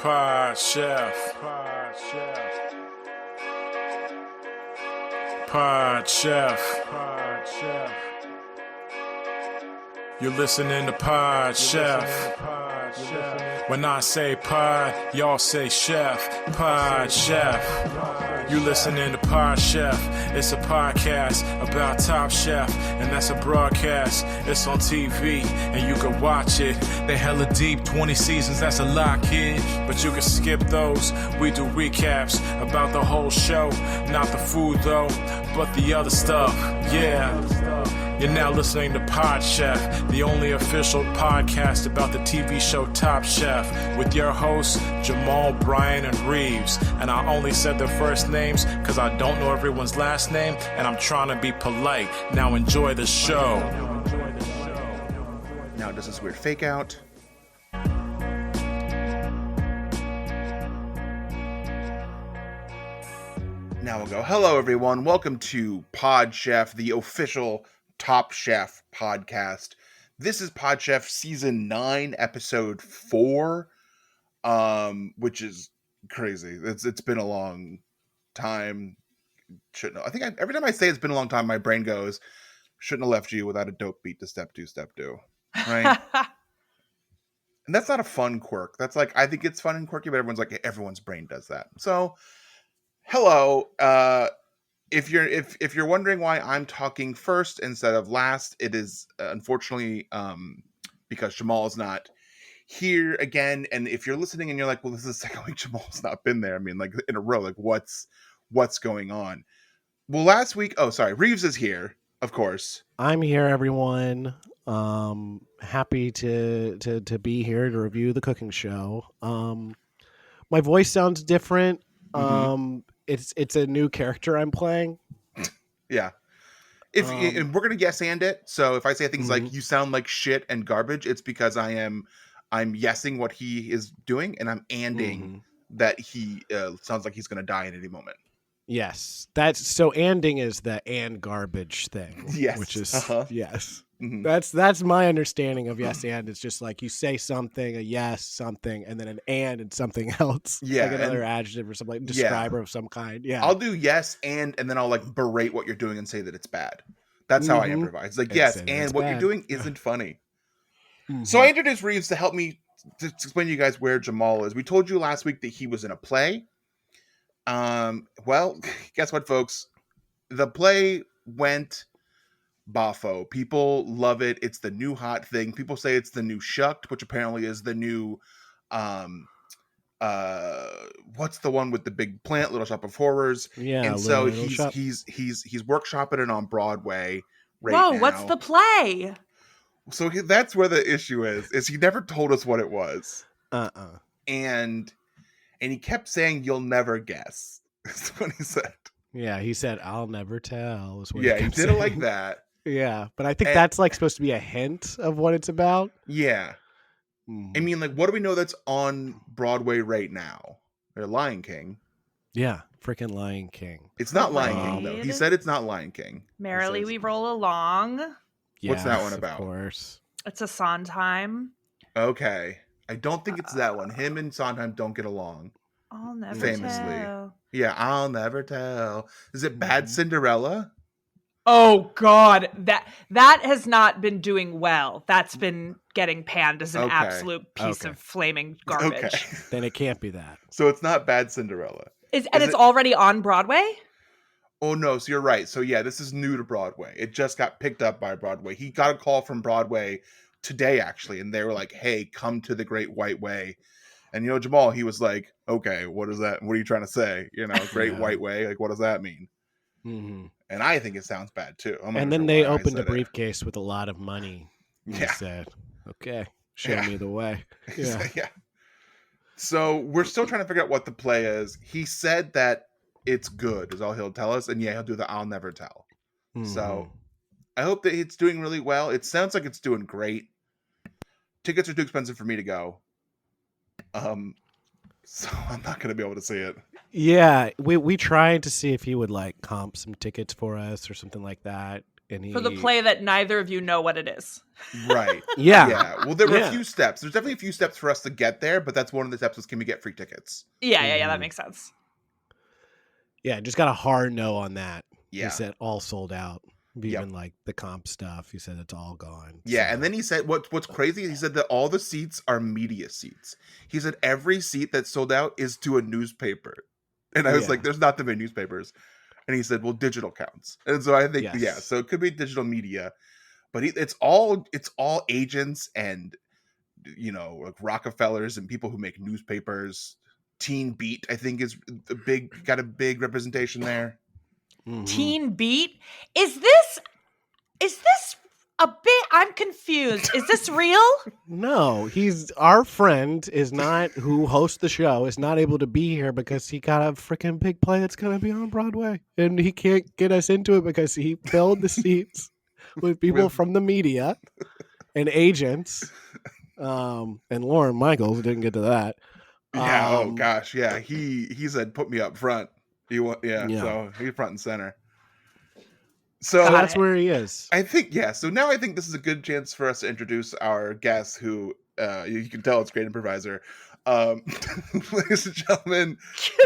Pod Chef. Pod Chef. Pod Chef. Pod Chef. You're listening to Pod Chef. When I say pod, y'all say chef. Pod Chef. You listening to Pod Chef. It's a podcast about Top Chef, and that's a broadcast. It's on TV, and you can watch it. They hella deep, 20 seasons, that's a lot, kid. But you can skip those. We do recaps about the whole show. Not the food, though, but the other stuff. Yeah. You're now listening to Pod Chef, the only official podcast about the TV show Top Chef, with your hosts, Jamal, Bryan, and Reaves. And I only said their first names because I don't know everyone's last name, and I'm trying to be polite. Now enjoy the show. Now does this weird fake out? Now we'll go. Hello, everyone. Welcome to Pod Chef, the official Top Chef podcast. This is Pod Chef season 9, episode 4, which is crazy. It's been a long time. Every time I say it's been a long time, my brain goes, shouldn't have left you without a dope beat to step do, right? And that's not a fun quirk. That's like, I think it's fun and quirky, but everyone's brain does that. So, hello. If you're wondering why I'm talking first instead of last, it is unfortunately because Jamal is not here again. And if you're listening and you're like, well, this is the second week Jamal's not been there. I mean, like in a row, like what's going on? Well, last week, Reaves is here, of course. I'm here, everyone. Happy to be here to review the cooking show. My voice sounds different. It's a new character I'm playing. Yeah. And we're gonna yes and it. So if I say things like you sound like shit and garbage, it's because I'm yesing what he is doing, and I'm anding that he sounds like he's gonna die at any moment. Yes, anding is the and garbage thing. Yes, which is yes. Mm-hmm. That's my understanding of yes and. It's just like you say something, a yes, something, and then an and something else. Yeah, like another adjective or something, like describer of some kind. Yeah, I'll do yes and then I'll like berate what you're doing and say that it's bad. That's how I improvise. It's like yes, and what you're doing isn't funny. So I introduced Reaves to help me to explain to you guys where Jamal is. We told you last week that he was in a play. Well, guess what, folks? The play went boffo. People love it. It's the new hot thing. People say it's the new shucked, which apparently is the new what's the one with the big plant, Little Shop of Horrors. Yeah. And so he's workshopping it on Broadway right Whoa, now. what's the play? So that's where the issue is he never told us what it was. And he kept saying, "You'll never guess." That's what he said. Yeah, he said, "I'll never tell." Is what Yeah, he did it like that. Yeah, but I think that's like supposed to be a hint of what it's about. Yeah. I mean, like, what do we know that's on Broadway right now? Lion King. Yeah, freaking Lion King. It's not Lion King, though. He said it's not Lion King. Merrily We Roll Along. What's that one about? Of course. It's a Sondheim. Okay. I don't think it's that one. Him and Sondheim don't get along. I'll never famously. tell. Yeah, I'll never tell. Is it Bad Cinderella? Oh God, that has not been doing well. That's been getting panned as an absolute piece of flaming garbage. Okay. Then it can't be that. So it's not Bad Cinderella. It's already on Broadway? Oh no, so you're right. So yeah, this is new to Broadway. It just got picked up by Broadway. He got a call from Broadway today, actually, and they were like, "Hey, come to the Great White Way." And Jamal, he was like, "Okay, what is that? What are you trying to say? Great White Way. Like, what does that mean?" Mm-hmm. And I think it sounds bad too. And then they opened a briefcase with a lot of money. And Yeah. Said, "Okay, show me the way." Yeah. Yeah. So we're still trying to figure out what the play is. He said that it's good, is all he'll tell us, and he'll do the "I'll never tell." So I hope that it's doing really well. It sounds like it's doing great. Tickets are too expensive for me to go. So I'm not going to be able to see it. Yeah, we tried to see if he would like comp some tickets for us or something like that. And for the play that neither of you know what it is. Right. Yeah. Well, there were a few steps. There's definitely a few steps for us to get there, but that's one of the steps was, can we get free tickets? Yeah, that makes sense. Yeah, just got a hard no on that. Yeah. He said all sold out. Even like the comp stuff, he said it's all gone. Yeah, so. and then he said what's crazy is he said that all the seats are media seats. He said every seat that's sold out is to a newspaper. And I was like, there's not that many newspapers. And he said, well, digital counts. And so I think, so it could be digital media. But it's all agents and, like Rockefellers and people who make newspapers. Teen Beat, I think, is got a big representation there. Mm-hmm. Teen Beat? Is this a bit? I'm confused. Is this real? No, our friend is not who hosts the show is not able to be here because he got a freaking big play that's going to be on Broadway, and he can't get us into it because he filled the seats with people from the media and agents. And Lauren Michaels didn't get to that. Yeah. Oh gosh. Yeah. He said, "Put me up front." So he's front and center. So that's where he is. I think, so now I think this is a good chance for us to introduce our guest who, you can tell it's great improviser. Ladies and gentlemen,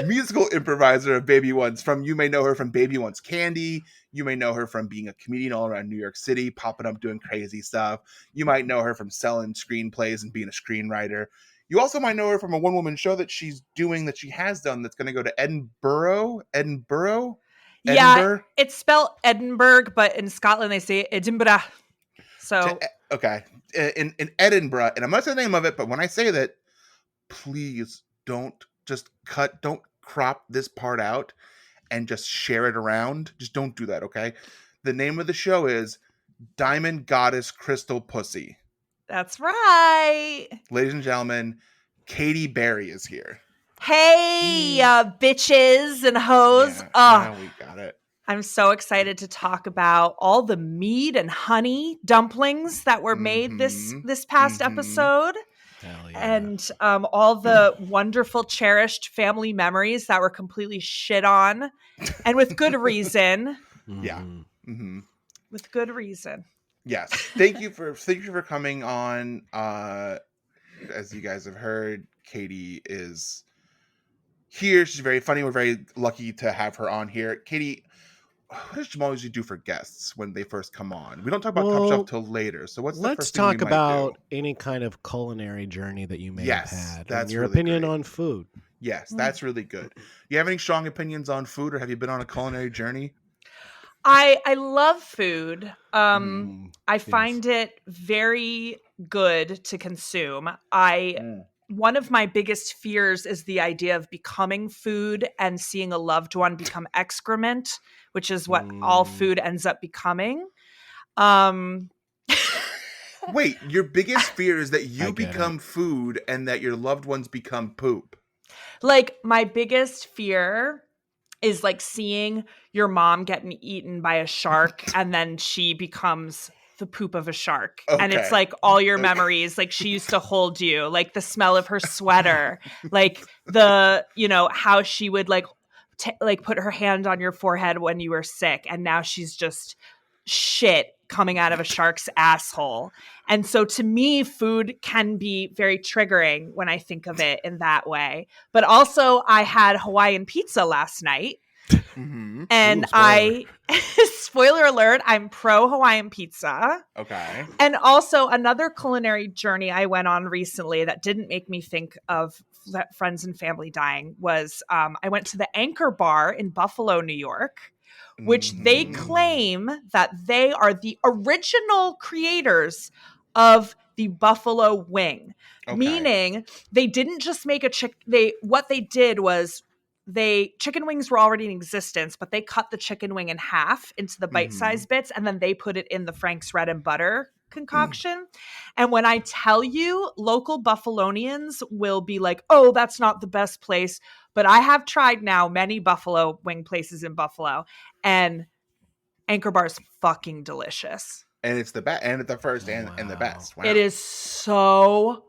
musical improviser of Baby Once. You may know her from Baby Once Candy. You may know her from being a comedian all around New York City, popping up doing crazy stuff. You might know her from selling screenplays and being a screenwriter. You also might know her from a one-woman show that she has done that's going to go to Edinburgh. Yeah, it's spelled Edinburgh, but in Scotland they say Edinburgh. So okay, in Edinburgh, and I'm not saying the name of it, but when I say that, please don't crop this part out and just share it around. Just don't do that, okay? The name of the show is Diamond Goddess Crystal Pussy. That's right. Ladies and gentlemen, Katy Berry is here. Hey, bitches and hoes. We got it. I'm so excited to talk about all the mead and honey dumplings that were made this past episode. Hell yeah. And all the wonderful, cherished family memories that were completely shit on. And with good reason. Yeah. Mm-hmm. With good reason. Yes. Thank you for coming on. As you guys have heard, Katy is here. She's very funny. We're very lucky to have her on here. Katy, what does Jamal usually do for guests when they first come on? We don't talk about Top Shelf till later. So let's talk about any kind of culinary journey that you may have had. That's and your really opinion great. On food. Yes, that's really good. You have any strong opinions on food, or have you been on a culinary journey? I love food. I find it very good to consume. One of my biggest fears is the idea of becoming food and seeing a loved one become excrement, which is what all food ends up becoming. Wait, your biggest fear is that you become food and that your loved ones become poop. Like, my biggest fear is like seeing your mom getting eaten by a shark and then she becomes the poop of a shark. Okay. And it's like all your memories, like she used to hold you, like the smell of her sweater, like the, how she would like put her hand on your forehead when you were sick. And now she's just shit coming out of a shark's asshole. And so to me, food can be very triggering when I think of it in that way. But also I had Hawaiian pizza last night. And spoiler alert, I'm pro Hawaiian pizza. Okay. And also another culinary journey I went on recently that didn't make me think of friends and family dying was I went to the Anchor Bar in Buffalo, New York, which they claim that they are the original creators of the buffalo wing. Okay. Meaning they didn't just make what they did was chicken wings were already in existence, but they cut the chicken wing in half into the bite-sized bits, and then they put it in the Frank's Red and Butter concoction. And when I tell you, local Buffalonians will be like, oh, that's not the best place. But I have tried now many buffalo wing places in Buffalo, and Anchor Bar is fucking delicious. And it's the best, and it's the first and the best. Wow. It is so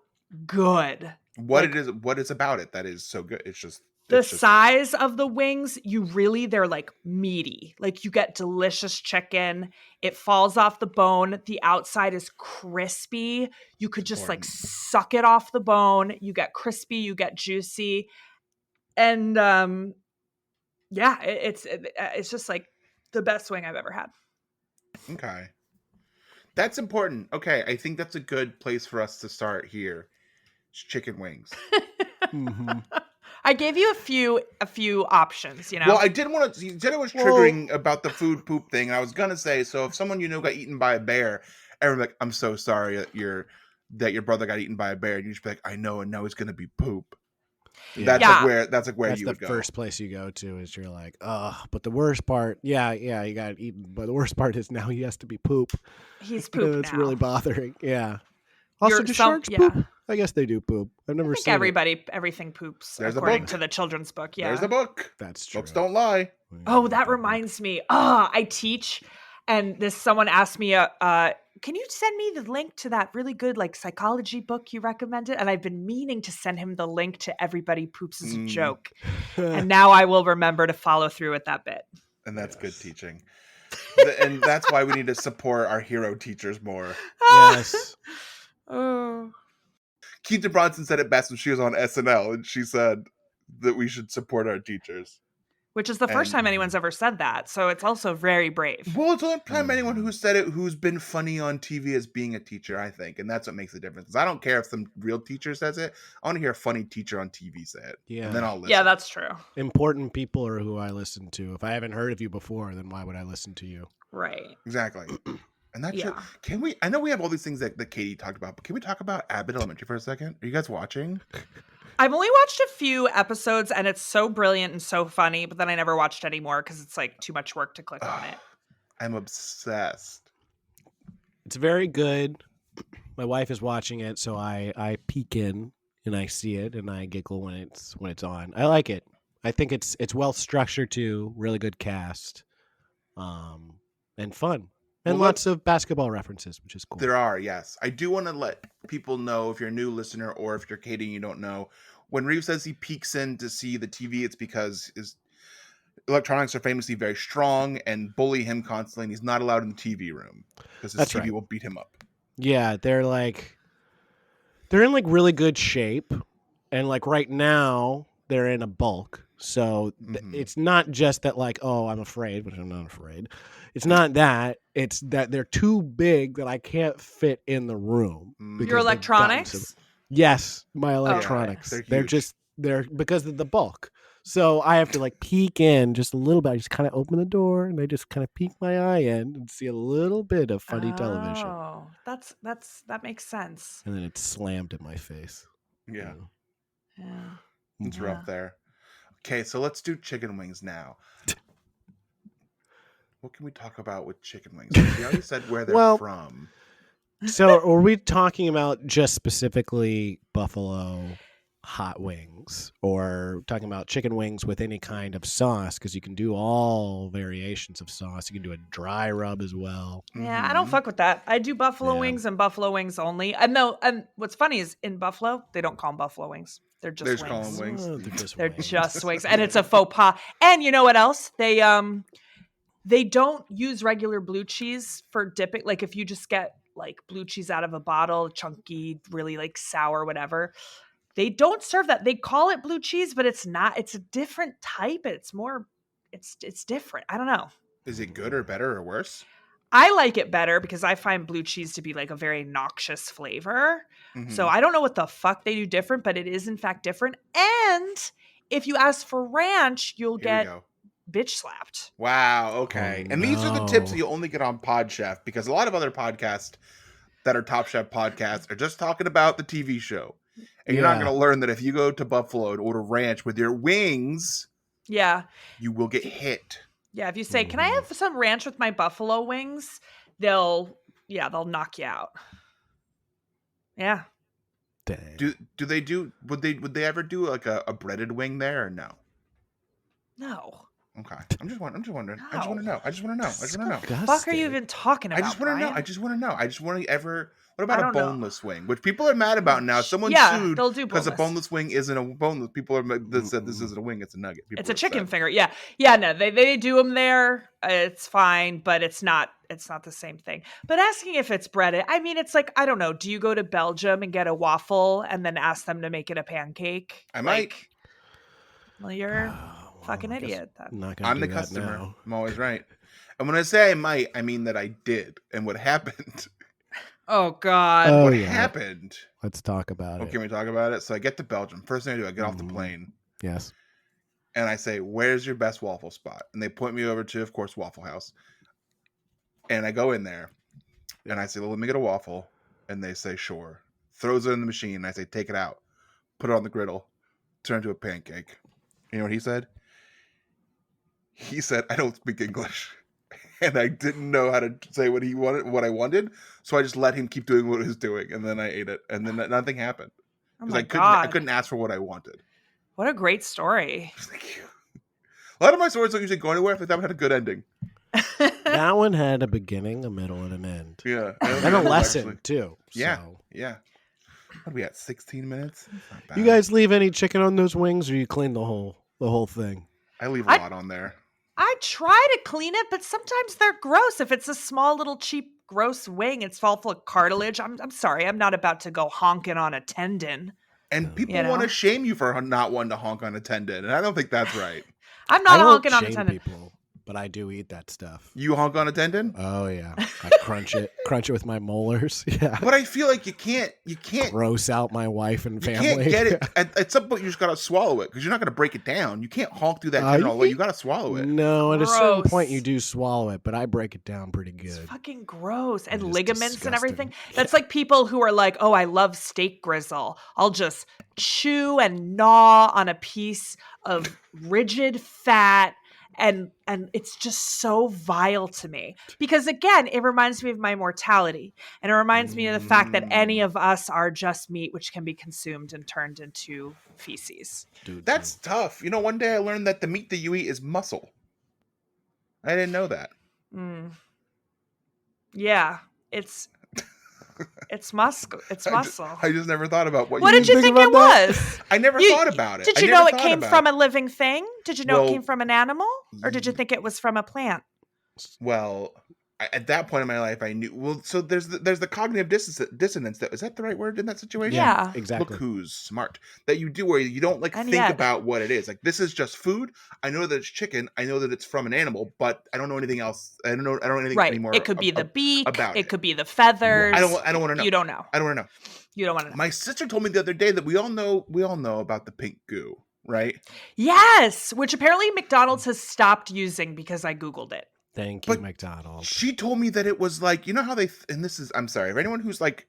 good. What is about it that is so good? It's just The It's just size of the wings, they're like meaty. Like you get delicious chicken. It falls off the bone. The outside is crispy. You could just like important. suck it off the bone. You get crispy, you get juicy. And it's just like the best wing I've ever had. Okay. That's important. Okay, I think that's a good place for us to start here. It's chicken wings. Mhm. I gave you a few options, you know. Well, I didn't want to. You said it was triggering about the food poop thing, and I was gonna say, so if someone got eaten by a bear, everyone's like, "I'm so sorry that your brother got eaten by a bear," and you just be like, "I know, and now he's gonna be poop." Yeah. That's like where That's you the would go. first place you go to is you're like, but the worst part, you got eaten, but the worst part is now he has to be poop. He's poop It's now. really bothering. Yeah. Also, do sharks yeah. poop? I guess they do poop. I've never I think seen everything poops There's a according book. to the children's book. Yeah. There's the book. That's true. Books don't lie. Oh, that reminds me. I teach, and someone asked me, can you send me the link to that really good like psychology book you recommended? And I've been meaning to send him the link to Everybody Poops as a Joke. And now I will remember to follow through with that bit. And that's good teaching. And that's why we need to support our hero teachers more. Yes. Oh. Keita Bronson said it best when she was on SNL, and she said that we should support our teachers. Which is the first time anyone's ever said that. So it's also very brave. Well, it's the only time anyone who said it who's been funny on TV as being a teacher, I think. And that's what makes the difference. I don't care if some real teacher says it. I want to hear a funny teacher on TV say it. Yeah. And then I'll listen. Yeah, that's true. Important people are who I listen to. If I haven't heard of you before, then why would I listen to you? Right. Exactly. And that Yeah. can we, I know we have all these things that Katie talked about, but can we talk about Abbott Elementary for a second? Are you guys watching? I've only watched a few episodes and it's so brilliant and so funny, but then I never watched any more because it's like too much work to click on it. I'm obsessed. It's very good. My wife is watching it, so I peek in and I see it and I giggle when it's on. I like it. I think it's well structured too, really good cast, and fun. And Well, lots of basketball references, which is cool. There are, yes. I do want to let people know, if you're a new listener or if you're Katie and you don't know, when Reeves says he peeks in to see the TV, it's because his electronics are famously very strong and bully him constantly, and he's not allowed in the TV room because his That's TV right. will beat him up. Yeah, they're in like really good shape, and like right now they're in a bulk. So it's not just that like, oh, I'm afraid, which I'm not afraid. It's not that. It's that they're too big that I can't fit in the room. because Your they've gotten electronics? Yes, my electronics. They're They're huge. just because of the bulk. So I have to like peek in just a little bit. I just kind of open the door and I just kind of peek my eye in and see a little bit of funny television. Oh, that makes sense. And then it's slammed in my face. Yeah, Yeah. it's Mhm. rough there. Okay, so let's do chicken wings now. What can we talk about with chicken wings? We already said where they're from. So are we talking about just specifically buffalo hot wings, or talking about chicken wings with any kind of sauce? Because you can do all variations of sauce. You can do a dry rub as well. Yeah, I don't fuck with that. I do buffalo Yeah. wings and buffalo wings only. And no, and what's funny is in Buffalo, they don't call them buffalo wings. They're just They just call wings. them wings. Oh, they're just They're wings. just wings, and it's a faux pas. And you know what else? They don't use regular blue cheese for dipping. Like if you just get like blue cheese out of a bottle, chunky, really like sour, whatever. They don't serve that. They call it blue cheese, but it's not. It's a different type. It's more. It's different. I don't know. Is it good or better or worse? I like it better because I find blue cheese to be like a very noxious flavor. So I don't know what the fuck they do different, but it is in fact different. And if you ask for ranch, you'll Here we get go. bitch slapped. Wow, okay. Oh, And these are the tips no. you only get on Pod Chef, because a lot of other podcasts that are Top Chef podcasts are just talking about the TV show. And you're not Yeah. going to learn that if you go to Buffalo and order ranch with your wings, Yeah. you will get hit. Yeah. If you say, can I have some ranch with my buffalo wings? They'll knock you out. Yeah. Dang. Do they would they ever do like a breaded wing there or no? No. Okay. I'm just wondering. I just want to know. I just want to know. What the fuck are you even talking about? I just want to know. I just want to know. I just want to ever. What about a boneless wing? Which people are mad about now. Someone sued they'll do because a boneless wing isn't a boneless. People are said this isn't a wing. It's a nugget. People it's a chicken finger. Yeah. No, they do them there. It's fine, but it's not the same thing. But asking if it's breaded, I mean, it's like, I don't know. Do you go to Belgium and get a waffle and then ask them to make it a pancake? I might. Well, you're a fucking idiot. I'm the customer. Now. I'm always right. And when I say I might, I mean that I did. And what happened? Oh, God. What happened? Let's talk about it. Can we talk about it? So I get to Belgium. First thing I do, I get off the plane. Yes. And I say, where's your best waffle spot? And they point me over to, of course, Waffle House. And I go in there. And I say, well, let me get a waffle. And they say, sure. Throws it in the machine. And I say, take it out. Put it on the griddle. Turn it into a pancake. You know what he said? He said, I don't speak English. And I didn't know how to say what I wanted. So I just let him keep doing what he was doing. And then I ate it. And then nothing happened. Oh my God. I couldn't ask for what I wanted. What a great story. Thank you. A lot of my stories don't usually go anywhere. I think that one had a good ending. That one had a beginning, a middle, and an end. Yeah. And a lesson, too. Yeah. So. Yeah. What are we at? 16 minutes? You guys leave any chicken on those wings, or you clean the whole thing? I leave a lot on there. I try to clean it, but sometimes they're gross. If it's a small little cheap gross wing, it's all full of cartilage. I'm sorry, I'm not about to go honking on a tendon. And people want to shame you for not wanting to honk on a tendon, and I don't think that's right. I'm not honking on a tendon. People, but I do eat that stuff. You honk on a tendon? Oh yeah, I crunch it with my molars. Yeah, but I feel like you can't gross out my wife and family. You can't get it at some point. You just gotta swallow it because you're not gonna break it down. You can't honk through that tendon all the way. You gotta swallow it. No, at a certain point you do swallow it, but I break it down pretty good. It's fucking gross. And ligaments and everything. That's like people who are like, oh, I love steak grizzle. I'll just chew and gnaw on a piece of rigid fat. And it's just so vile to me because, again, it reminds me of my mortality. And it reminds me of the fact that any of us are just meat, which can be consumed and turned into feces. Dude, that's tough. You know, one day I learned that the meat that you eat is muscle. I didn't know that. Yeah, it's muscle. It's muscle. I just never thought about what did you think it was? I never thought about it. Did you know it came from a living thing? Did you know it came from an animal? Or did you think it was from a plant? Well, at that point in my life, I knew. Well, so there's the cognitive dissonance. Is that the right word in that situation? Yeah, exactly. Look who's smart. That you do where you don't think about what it is. Like, this is just food. I know that it's chicken. I know that it's from an animal, but I don't know anything else. I don't know anything anymore. It could be the beak. About it could be the feathers. I don't want to know. You don't know. I don't want to know. You don't want to know. My sister told me the other day that we all know about the pink goo, right? Yes, which apparently McDonald's has stopped using because I Googled it. Thank you, McDonald's. She told me that it was like, you know how and this is, I'm sorry, if anyone who's like,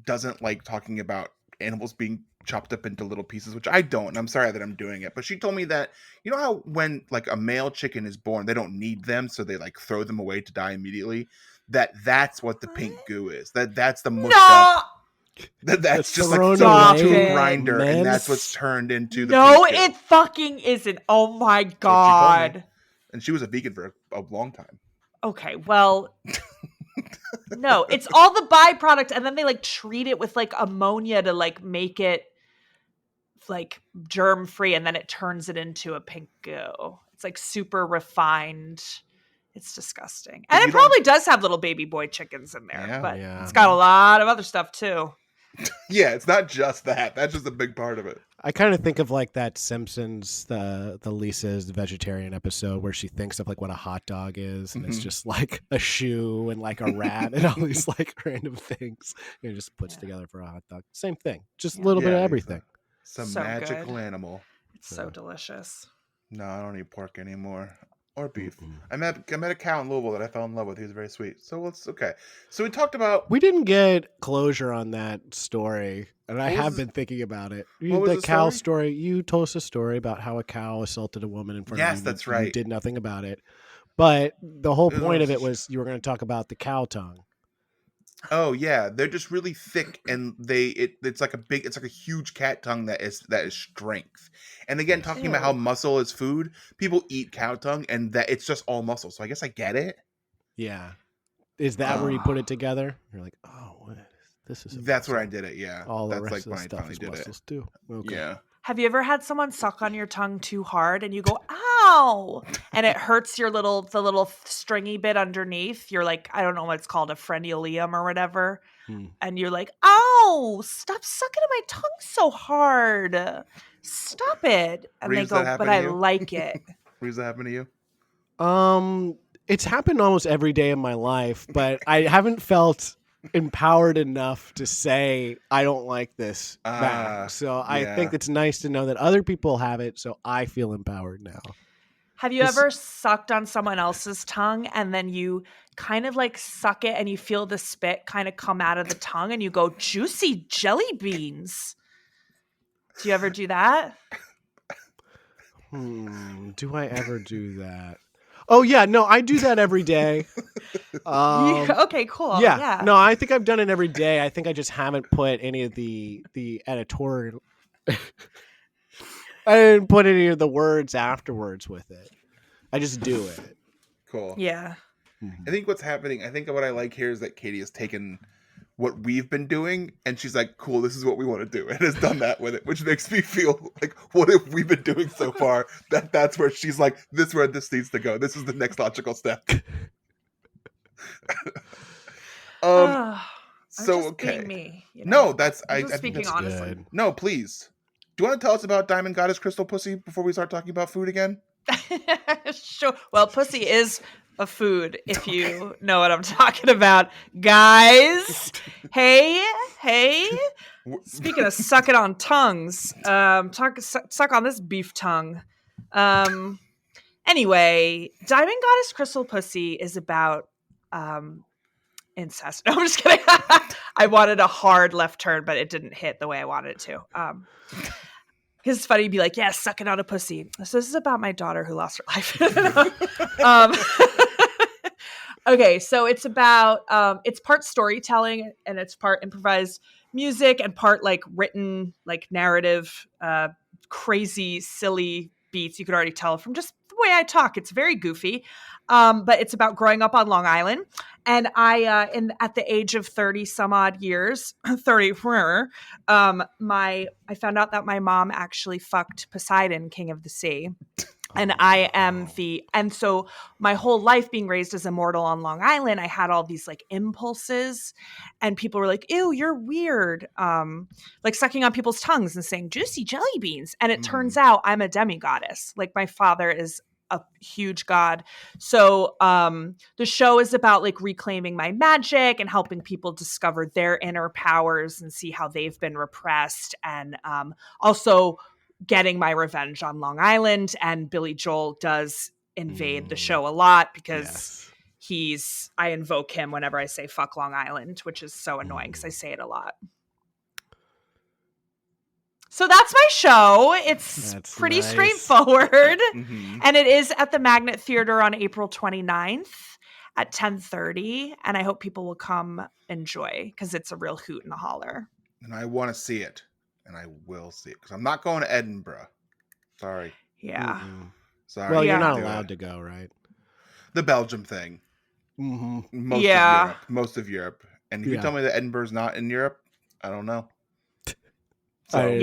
doesn't like talking about animals being chopped up into little pieces, which I don't, and I'm sorry that I'm doing it, but she told me that, you know how when like a male chicken is born, they don't need them, so they like throw them away to die immediately? That's what the pink goo is. That's the mushed up. That's just like some grinder, and that's what's turned into the pink goo. It fucking isn't. Oh my God. And she was a vegan for a long time. Okay, well, no, it's all the byproduct, and then they like treat it with like ammonia to like make it like germ free, and then it turns it into a pink goo. It's like super refined. It's disgusting, and it probably does have little baby boy chickens in there, but it's got a lot of other stuff too. Yeah, it's not just that. That's just a big part of it. I kind of think of like that Simpsons, the Lisa's vegetarian episode where she thinks of like what a hot dog is, and it's just like a shoe and like a rat and all these like random things. And it just puts together for a hot dog. Same thing, just a little bit of everything. Some magical animal. It's so delicious. No, I don't eat pork anymore. Or beef. I met a cow in Louisville that I fell in love with. He was very sweet. So it's okay. So we talked about. We didn't get closure on that story, and I have been thinking about it. The cow story. You told us a story about how a cow assaulted a woman in front of you. Yes, that's right. You did nothing about it, but the whole point of it was you were going to talk about the cow tongue. Oh yeah, they're just really thick, and it's like a huge cat tongue that is strength. And again, talking about how Ew. muscle is food, people eat cow tongue, and that it's just all muscle. So I guess I get it. Yeah. Is that where you Um, put it together? You're like, oh, this is a that's where I muscle. did it. Yeah, All the that's rest like of the when I stuff finally is did it. muscles too. Okay. Yeah. Have you ever had someone suck on your tongue too hard and you go, ow, and it hurts the little stringy bit underneath? You're like, I don't know what it's called, a frenulum or whatever. And you're like, ow, stop sucking on my tongue so hard. Stop it. And they Reeves, that go, but happened I to you? like it. Reeves, that happened to you? It's happened almost every day of my life, but I haven't felt empowered enough to say I don't like this back. So I think yeah. it's nice to know that other people have it, so I feel empowered now. Have you ever sucked on someone else's tongue and then you kind of like suck it and you feel the spit kind of come out of the tongue and you go, juicy jelly beans? Do you ever do that? Do I ever do that? Oh yeah, no, I do that every day. Okay, cool. Yeah. No, I think I've done it every day. I think I just haven't put any of the editorial. I didn't put any of the words afterwards with it. I just do it. Cool. Yeah. I think what's happening, I think what I like here is that Katie has taken what we've been doing and she's like, cool, this is what we want to do, and has done that with it, which makes me feel like, what have we been doing so far? That's where she's like, this is where this needs to go. This is the next logical step. I'm so just okay. being me. You know? No, that's I'm I just speaking that's honestly. good. No, please. Do you want to tell us about Diamond Goddess Crystal Pussy before we start talking about food again? Sure. Well, pussy is a food, if you know what I'm talking about, guys. Hey. Speaking of sucking on tongues, suck on this beef tongue. Anyway, Diamond Goddess Crystal Pussy is about incest. No, I'm just kidding. I wanted a hard left turn, but it didn't hit the way I wanted it to. Because it's funny to be like, yeah, sucking on a pussy. So this is about my daughter who lost her life. Okay, so it's about it's part storytelling and it's part improvised music and part like written like narrative, crazy, silly beats. You could already tell from just the way I talk. It's very goofy. But it's about growing up on Long Island. And I, at the age of 30 some odd years, 30, I found out that my mom actually fucked Poseidon, king of the sea. And I am and so my whole life being raised as a mortal on Long Island, I had all these like impulses and people were like, ew, you're weird. Like sucking on people's tongues and saying juicy jelly beans. And it turns out I'm a demigoddess. Like my father is a huge god. So the show is about like reclaiming my magic and helping people discover their inner powers and see how they've been repressed. And also getting my revenge on Long Island. And Billy Joel does invade the show a lot because I invoke him whenever I say fuck Long Island, which is so annoying because I say it a lot. So that's my show. It's pretty straightforward. And it is at the Magnet Theater on April 29th at 10:30. And I hope people will come enjoy because it's a real hoot and a holler. And I want to see it. And I will see it because I'm not going to Edinburgh. Sorry. Yeah. Sorry. Well, you're not allowed to go, right? The Belgium thing. Most of Europe. And if you tell me that Edinburgh's not in Europe, I don't know. So, I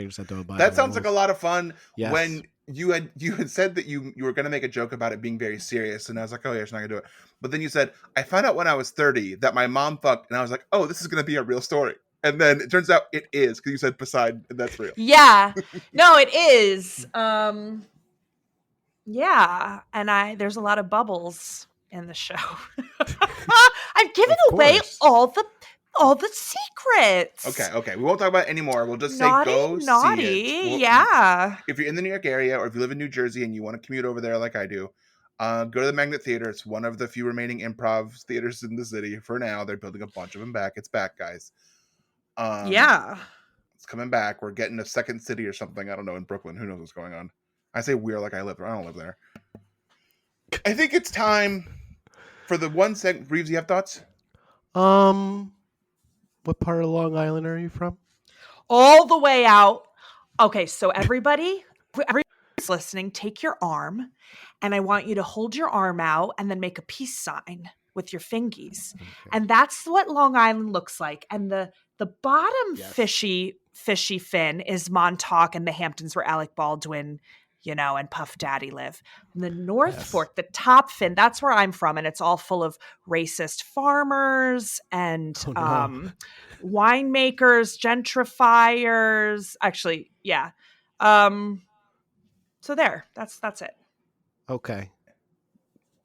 just have to abide that sounds like a lot of fun. Yes. When you had said that you were going to make a joke about it being very serious, and I was like, oh yeah, she's not going to do it. But then you said, I found out when I was 30 that my mom fucked, and I was like, oh, this is going to be a real story. And then it turns out it is because you said Poseidon, and that's real. Yeah, no, it is. Yeah, and there's a lot of bubbles in the show. I'm giving away all the secrets. Okay. We won't talk about it anymore. We'll just say go see it. Yeah. If you're in the New York area or if you live in New Jersey and you want to commute over there like I do, go to the Magnet Theater. It's one of the few remaining improv theaters in the city for now. They're building a bunch of them back. It's back, guys. It's coming back. We're getting a second city or something. I don't know, in Brooklyn. Who knows what's going on? I say we're like I live there. I don't live there. I think it's time for the one segment. Reeves, you have thoughts? What part of Long Island are you from? All the way out. Okay, so everybody's listening, take your arm, and I want you to hold your arm out and then make a peace sign with your fingies. Okay. And that's what Long Island looks like. And the bottom Yes. fishy fin is Montauk and the Hamptons, where Alec Baldwin, and Puff Daddy live. And the North Yes. Fork, the top fin, that's where I'm from, and it's all full of racist farmers and winemakers, gentrifiers. Actually, yeah. So there, that's it. Okay.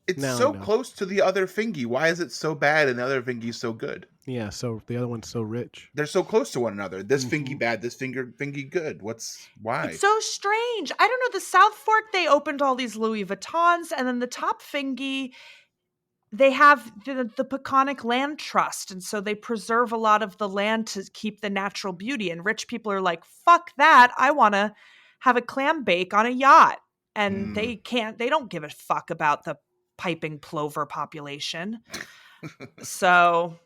It's Now I so know. close to the other fingy. Why is it so bad and the other fingy's so good? Yeah, so the other one's so rich. They're so close to one another. This Mhm. fingy bad, this fingy good. Why? It's so strange. I don't know. The South Fork, they opened all these Louis Vuittons, and then the top fingy, they have the Peconic Land Trust, and so they preserve a lot of the land to keep the natural beauty. And rich people are like, "Fuck that! I want to have a clam bake on a yacht," and they don't give a fuck about the piping plover population. So,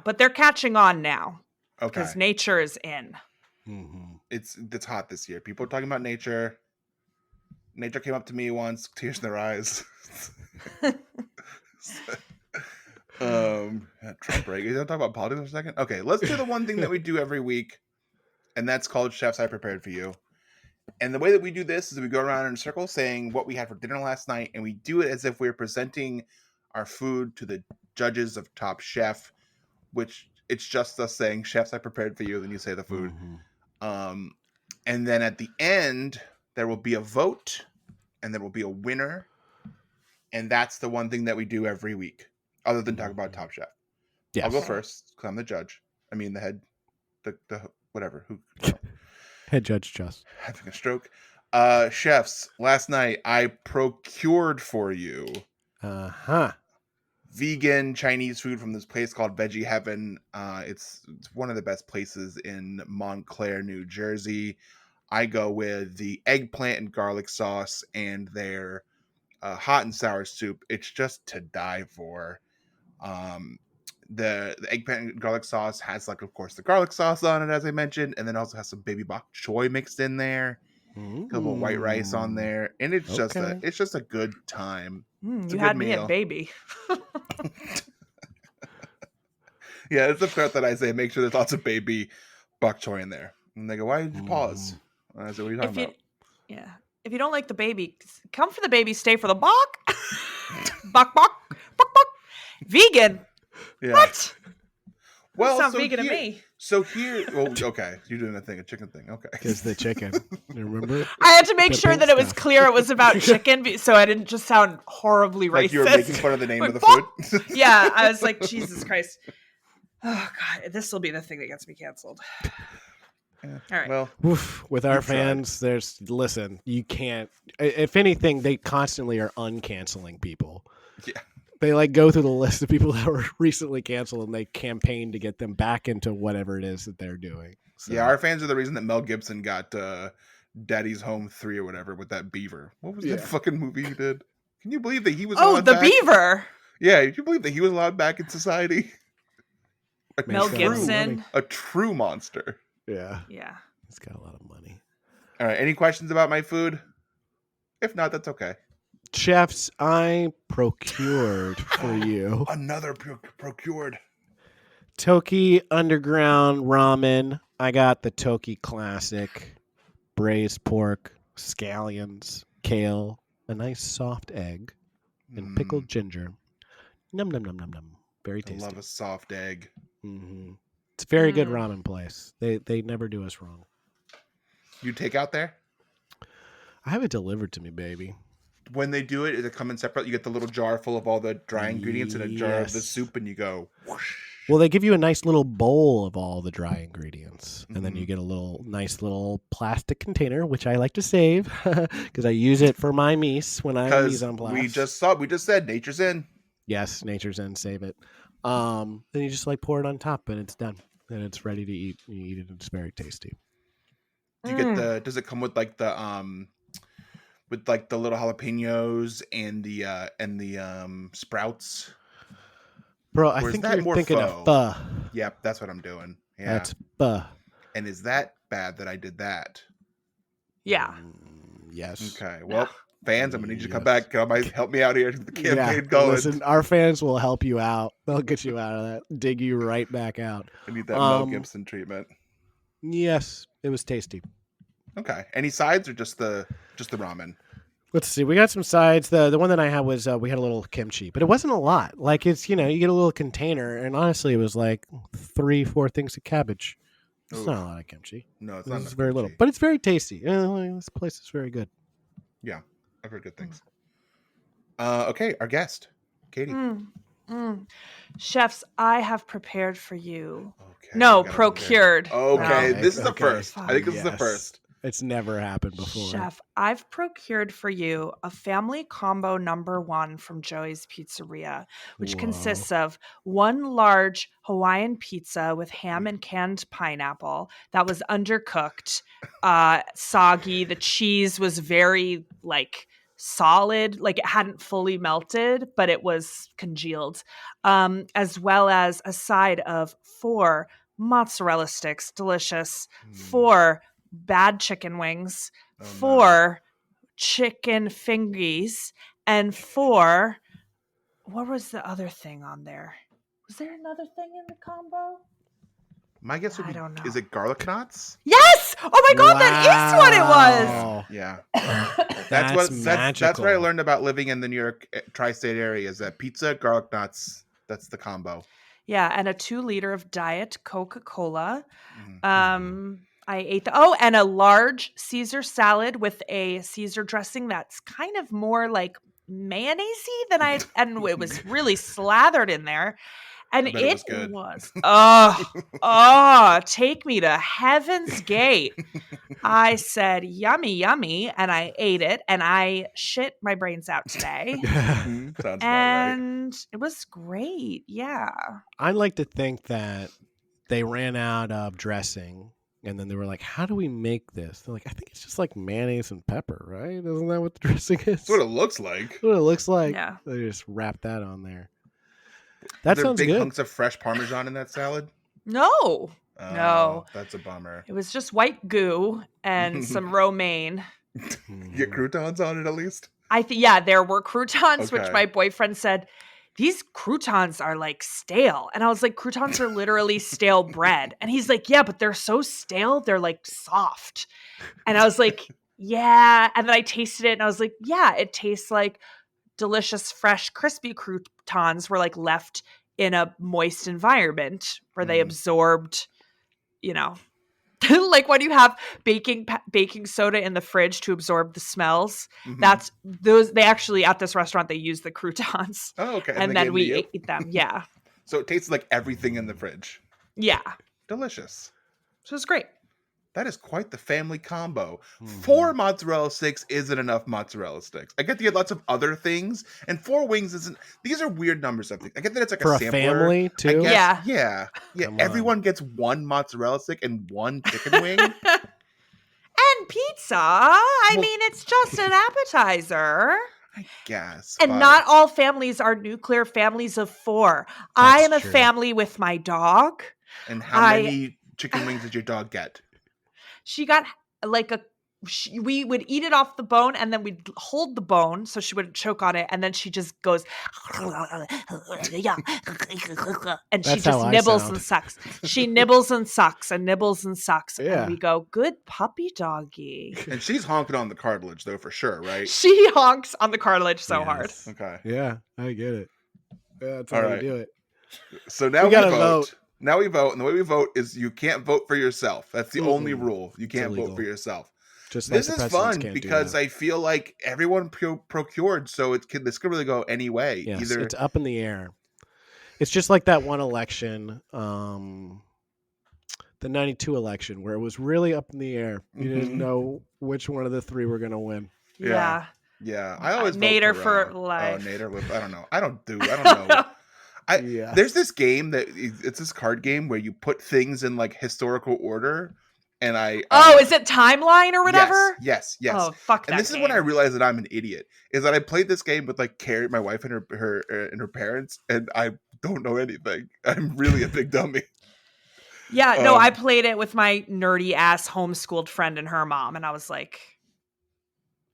but they're catching on now Okay. because nature is in. Mm-hmm. It's hot this year. People are talking about nature. Nature came up to me once, tears in their eyes. Trump break. You want to talk about politics for a second? Okay, let's do the one thing that we do every week, and that's called Chefs I Prepared For You. And the way that we do this is we go around in a circle saying what we had for dinner last night, and we do it as if we're presenting our food to the judges of Top Chef, which it's just us saying, Chefs I Prepared For You, then you say the food. Mm-hmm. And then at the end, there will be a vote, and there will be a winner. And that's the one thing that we do every week, other than talk about Top Chef. Yes. I'll go first, because I'm the judge. I mean, the head, the whatever. Head judge just having a stroke. Chefs, last night I procured for you vegan Chinese food from this place called Veggie Heaven. It's one of the best places in Montclair, New Jersey. I go with the eggplant and garlic sauce and their hot and sour soup. It's just to die for. The eggplant and garlic sauce has, like, of course, the garlic sauce on it, as I mentioned, and then also has some baby bok choy mixed in there. A couple of white rice on there, and it's just a good time. It's You a had good me meal. at baby. Yeah, it's the part that I say, make sure there's lots of baby bok choy in there. And they go, why did you pause? And I said, what are you talking about? Yeah. If you don't like the baby, come for the baby, stay for the bok. Bok, bok, bok, bok. Vegan. Yeah. What? Well, sounds vegan to me. So here, okay, you're doing a chicken thing. Okay. Because the chicken. You remember? I had to make The sure pink that it was stuff. clear it was about chicken, so I didn't just sound horribly racist. Like you were making fun of the name Like, of the bok. food? Yeah, I was like, Jesus Christ. Oh, God, this will be the thing that gets me canceled. Yeah. All right. Well, Oof, with our you tried. fans, listen, you can't. If anything, they constantly are uncanceling people. Yeah. They go through the list of people that were recently canceled, and they campaign to get them back into whatever it is that they're doing. So, yeah, our fans are the reason that Mel Gibson got Daddy's Home 3 or whatever with that beaver. What was that fucking movie he did? Can you believe that he was allowed the back? beaver. Yeah, can you believe that he was allowed back in society? Mel Gibson. A true monster. Yeah, Yeah. he's got a lot of money. All right, any questions about my food? If not, that's okay. Chefs, I procured for you Another procured. Toki Underground Ramen. I got the Toki Classic, braised pork, scallions, kale, a nice soft egg, and pickled ginger. Num num num num num. Very I tasty. love a soft egg. Mm-hmm. It's a very good ramen place. They never do us wrong. You take out there? I have it delivered to me, baby. When they do it, does it come in separate? You get the little jar full of all the dry ingredients and a jar of the Yes. soup, and you go whoosh. Well, they give you a nice little bowl of all the dry ingredients, and then you get a nice little plastic container, which I like to save because I use it for my mise when I mise en place. we just said nature's in. Yes, nature's in. Save it. Then you just pour it on top, and it's done, and it's ready to eat. You eat it, and it's very tasty. Do you get does it come with the little jalapenos and the sprouts? Bro, Or I is think that you're more thinking pho? of pho. Yep, that's what I'm doing. Yeah. That's pho. And is that bad that I did that? Yeah. Yes. Okay. Well, fans, I'm gonna need you to come Yes. back. Help me out here. The campaign going. Listen, our fans will help you out. They'll get you out of that. Dig you right back out. I need that Mel Gibson treatment. Yes, it was tasty. Okay. Any sides or just the ramen? Let's see. We got some sides. The one that I had was we had a little kimchi, but it wasn't a lot. Like it's you get a little container, and honestly, it was like 3-4 things of cabbage. It's not a lot of kimchi. No, it's not. It's very little, but it's very tasty. This place is very good. Yeah, I've heard good things. Okay, our guest, Katy. Chefs, I have prepared for you. Okay, No, procured. Okay, No. this is the first. I think this is the Yes. first. It's never happened before. Chef, I've procured for you a family combo #1 from Joey's Pizzeria, which consists of one large Hawaiian pizza with ham and canned pineapple that was undercooked, soggy. The cheese was very solid, like it hadn't fully melted, but it was congealed, as well as a side of 4 mozzarella sticks, delicious, 4 bad chicken wings, 4 chicken fingies, and 4 what was the other thing on there? Was there another thing in the combo? My guess would be, is it garlic knots? Yes! Oh my god, that is what it was! Yeah. That's that's what I learned about living in the New York tri-state area is that pizza, garlic knots, that's the combo. Yeah, and a 2-liter of Diet Coca-Cola. I ate and a large Caesar salad with a Caesar dressing that's kind of more like mayonnaise-y and it was really slathered in there. And it was take me to heaven's gate. I said, yummy, yummy. And I ate it and I shit my brains out today. Sounds about and it was great. Yeah. I like to think that they ran out of dressing and then they were like, how do we make this? They're like, I think it's just like mayonnaise and pepper, right? Isn't that what the dressing is? That's what it looks like. That's what it looks like. Yeah. They just wrap that on there. That sounds big good. Hunks of fresh Parmesan in that salad? No. No. That's a bummer. It was just white goo and some romaine. Get croutons on it at least? There were croutons, which my boyfriend said, these croutons are like stale. And I was like, croutons are literally stale bread. And he's like, yeah, but they're so stale, they're like soft. And I was like, yeah. And then I tasted it and I was like, yeah, it tastes like delicious, fresh, crispy croutons were like left in a moist environment where they absorbed, like when you have baking soda in the fridge to absorb the smells. That's those. They actually at this restaurant they use the croutons. Oh, okay. And then we ate them. Yeah. So it tastes like everything in the fridge. Yeah. Delicious. So it was great. That is quite the family combo. 4 mozzarella sticks isn't enough mozzarella sticks. I get to get lots of other things, and 4 wings isn't. These are weird numbers. I think I get that it's like for a sampler. Family too. Yeah. Everyone gets 1 mozzarella stick and 1 chicken wing. And pizza. I mean, it's just an appetizer. I guess. And not all families are nuclear families of 4. I am a family with my dog. And how many chicken wings did your dog get? She got like we would eat it off the bone and then we'd hold the bone so she wouldn't choke on it. And then she just goes, and she just nibbles and sucks. She nibbles and sucks and nibbles and sucks. Yeah. And we go, good puppy doggy. And she's honking on the cartilage though, for sure, right? She honks on the cartilage so hard. Okay. Yeah, I get it. Yeah, that's how we do it. So now we gotta vote. Now we vote, and the way we vote is you can't vote for yourself. That's the only rule. You can't vote for yourself. This is fun because I feel like everyone procured, so this could really go any way. Yes, it's up in the air. It's just like that one election, the 92 election, where it was really up in the air. You didn't know which one of the 3 were going to win. Yeah. Yeah. I always Nader vote for life. Oh, Nader. I don't know. I don't know. There's this game it's this card game where you put things in like historical order, and is it timeline or whatever? Yes. Oh, fuck that. And this is when I realized that I'm an idiot. Is that I played this game with like Carrie, my wife, and her parents, and I don't know anything. I'm really a big dummy. Yeah, no, I played it with my nerdy ass homeschooled friend and her mom, and I was like,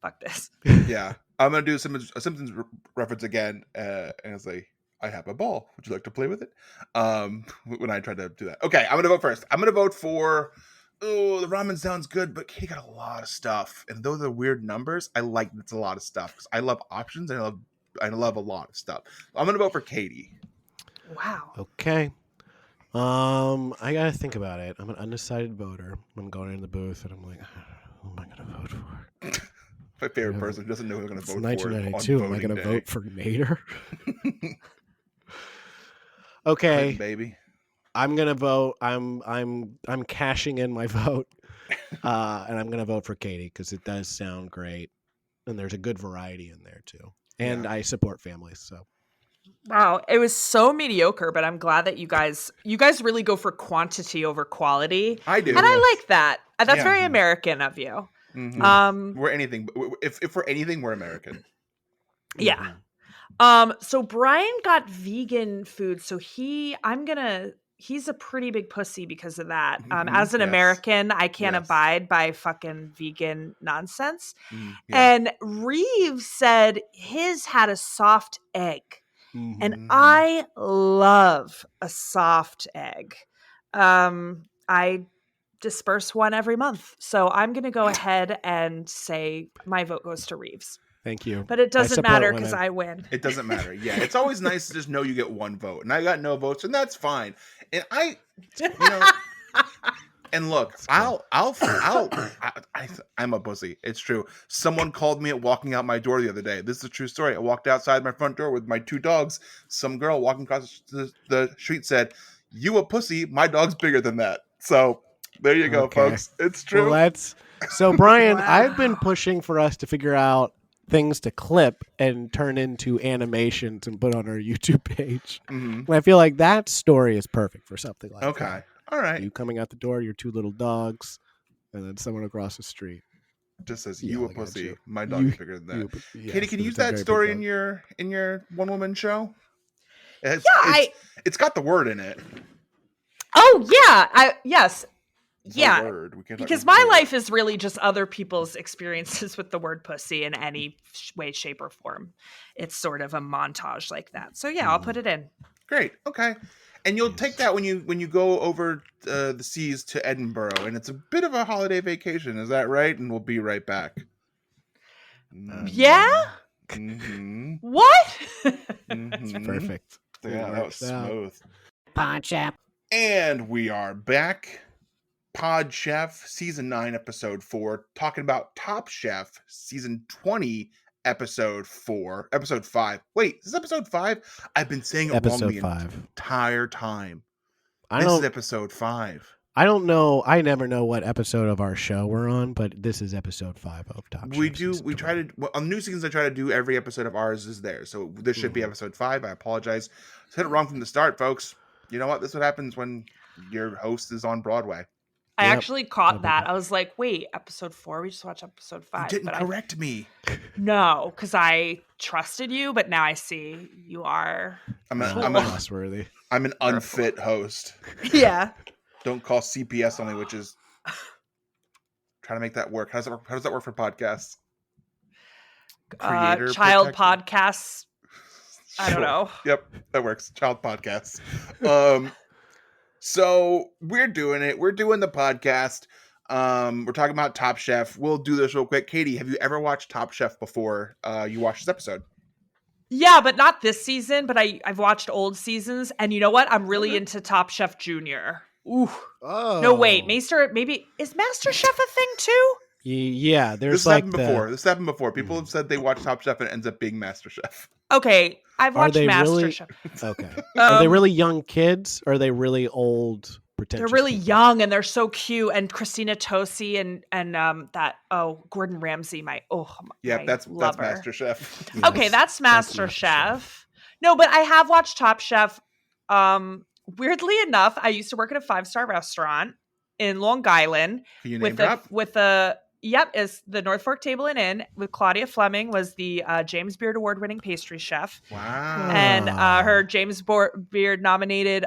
fuck this. Yeah. I'm going to do a Simpsons reference again. And it's like, I have a ball. Would you like to play with it? When I tried to do that. Okay, I'm going to vote first. I'm going to vote for, the ramen sounds good, but Katie got a lot of stuff. And though they're weird numbers, I like it's a lot of stuff. Because I love options and I love a lot of stuff. I'm going to vote for Katie. Wow. Okay. I gotta think about it. I'm an undecided voter. I'm going in the booth and I'm like, who am I gonna vote for? My favorite person who doesn't know who they're going to vote for. It's 1992. Am I going to vote for Nader? Okay, Clinton, baby. I'm gonna vote. I'm cashing in my vote, and I'm gonna vote for Katie because it does sound great, and there's a good variety in there too. And I support families, so. Wow, it was so mediocre, but I'm glad that you guys really go for quantity over quality. I do. And I like that. That's very American of you. Mm-hmm. We're anything. If we're anything, we're American. Yeah. So Bryan got vegan food, so he's a pretty big pussy because of that. As an American, I can't abide by fucking vegan nonsense. And Reeves said his had a soft egg. And I love a soft egg. I disperse one every month. So I'm going to go ahead and say my vote goes to Reeves. Thank you. But it doesn't matter because I win. It doesn't matter. Yeah, it's always nice to just know you get one vote. And I got no votes, and that's fine. And and look, I'm a pussy. It's true. Someone called me at walking out my door the other day. This is a true story. I walked outside my front door with my two dogs. Some girl walking across the street said, "You a pussy? My dog's bigger than that." So there you go, folks. It's true. Well, so Bryan, I've been pushing for us to figure out things to clip and turn into animations and put on our YouTube page. And I feel like that story is perfect for something like that. Okay. All right. You coming out the door, your two little dogs, and then someone across the street just says, "You a pussy? My dog's bigger than that." Katie, can you use that story in your one woman show? It's got the word in it. Oh yeah, yes. Yeah, because my life is really just other people's experiences with the word pussy in any way, shape, or form. It's sort of a montage like that. So yeah, I'll put it in. Great. Okay. And you'll take that when you go over the seas to Edinburgh, and it's a bit of a holiday vacation. Is that right? And we'll be right back. Yeah? What? That's perfect. Yeah, that was smooth. Pod Chef. And we are back. Pod Chef, Season 9, Episode 4, talking about Top Chef, Season 20, Episode 5. Wait, is this Episode 5? I've been saying it wrong the entire time. This is Episode 5. I don't know. I never know what episode of our show we're on, but this is Episode 5 of Top Chef. We try to, on new seasons, I try to do every episode of ours is there. So this should be Episode 5. I apologize. I said it wrong from the start, folks. You know what? This is what happens when your host is on Broadway. I actually caught that. I was like, wait, Episode 4? We just watched Episode 5. You didn't correct me. No, because I trusted you, but now I see you are I'm trustworthy. I'm an unfit host. Yeah. Don't call CPS on me, which is trying to make that work. How does that work for podcasts? Child podcasts. I don't know. Yep, that works. Child podcasts. So we're doing it. We're doing the podcast. We're talking about Top Chef. We'll do this real quick. Katie, have you ever watched Top Chef before you watched this episode? Yeah, but not this season. But I've watched old seasons, and you know what? I'm really into Top Chef Junior. Ooh. Oh. No, wait. Maybe is Master Chef a thing too? Yeah, This happened before. People have said they watch Top Chef and it ends up being Master Chef. Okay, I've watched Master Chef. Okay. Are they really young kids or are they really old pretentious? They're really people? young and they're so cute. And Christina Tosi and Gordon Ramsay, that's lover. Master Chef. Yes, okay, that's Master Chef. No, but I have watched Top Chef. Weirdly enough, I used to work at a 5-star restaurant in Long Island with a Yep, is the North Fork Table and Inn with Claudia Fleming was the James Beard Award-winning pastry chef. Wow. And her James Beard nominated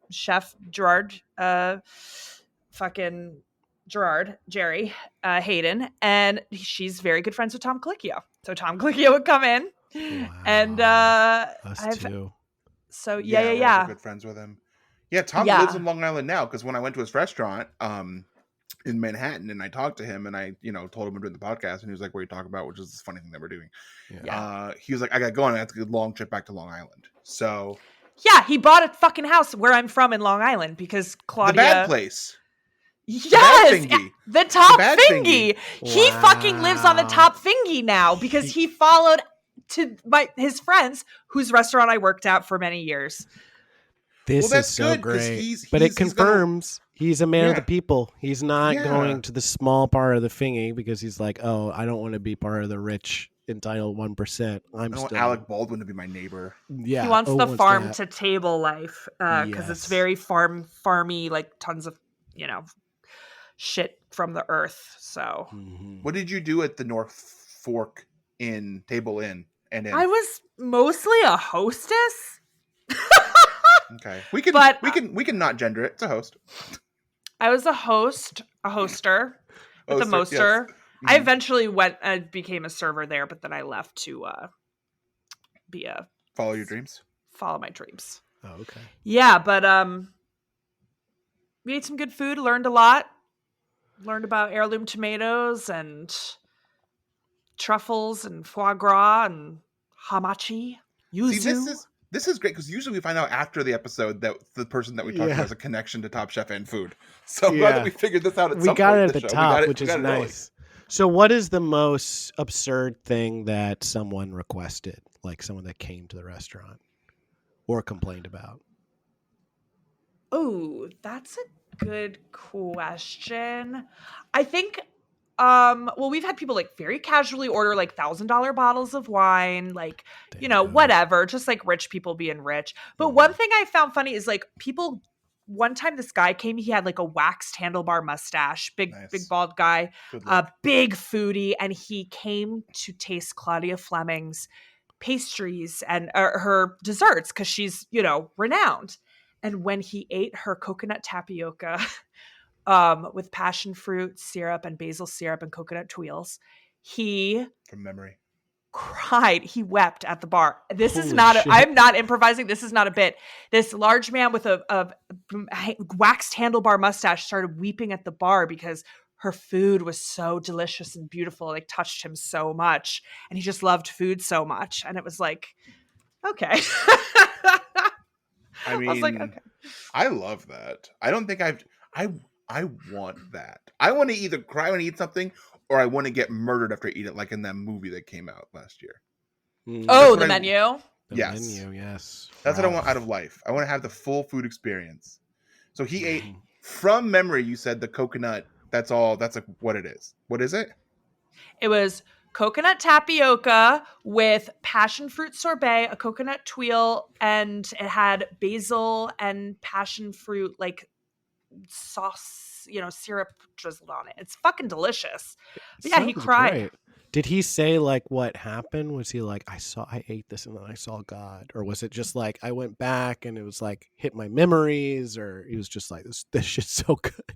chef Gerard, Jerry Hayden, and she's very good friends with Tom Colicchio. So Tom Colicchio would come in, and us too. So We're yeah. also good friends with him. Yeah, Tom lives in Long Island now because when I went to his restaurant in Manhattan and I talked to him and I, told him we're doing the podcast and he was like, "What are you talking about?" Which is this funny thing that we're doing. Yeah. He was like, "I got going. I have to get a long trip back to Long Island." So yeah, he bought a fucking house where I'm from in Long Island because Claudia. The bad place. Yes, the top thingy. He fucking lives on the top thingy now because he followed to his friends whose restaurant I worked at for many years. This is so great, but it confirms he's a man of the people. He's not going to the small part of the thingy because he's like, oh, I don't want to be part of the rich, entitled 1%. I want Alec Baldwin to be my neighbor. Yeah, he wants the farm to table life because it's very farmy, like tons of shit from the earth. So, what did you do at the North Fork Table Inn? I was mostly a hostess. Okay, we can not gender it. It's a host. I was a hoster with a moster. Yes. I eventually became a server there, but then I left to follow your dreams. Follow my dreams. Oh, okay. Yeah, but we ate some good food. Learned a lot. Learned about heirloom tomatoes and truffles and foie gras and hamachi. Yuzu. See, this is great because usually we find out after the episode that the person that we talked to has a connection to Top Chef and food. So glad that we figured this out. We got it at the top, which is nice. So, what is the most absurd thing that someone requested, like someone that came to the restaurant or complained about? Oh, that's a good question. I think. We've had people like very casually order like $1,000 bottles of wine, like, whatever, just like rich people being rich. But one thing I found funny is like one time this guy came, he had like a waxed handlebar mustache, big bald guy, big foodie. And he came to taste Claudia Fleming's pastries and her desserts because she's, renowned. And when he ate her coconut tapioca, with passion fruit syrup and basil syrup and coconut tuiles, he from memory cried. He wept at the bar. This is not I'm not improvising. This is not a bit. This large man with a waxed handlebar mustache started weeping at the bar because her food was so delicious and beautiful. Like touched him so much. And he just loved food so much. And it was like, okay. I mean, I was like, okay. I love that. I don't think I want that. I want to either cry when I eat something or I want to get murdered after I eat it, like in that movie that came out last year. Oh, the menu? Yes. That's what I want out of life. I want to have the full food experience. So he ate, from memory, you said the coconut, that's all, that's like what it is. What is it? It was coconut tapioca with passion fruit sorbet, a coconut tuile, and it had basil and passion fruit, like, sauce, syrup drizzled on it. It's fucking delicious. But yeah, he cried. Great. Did he say like what happened? Was he like, I ate this and then I saw God? Or was it just like I went back and it was like hit my memories? Or he was just like, this shit's so good?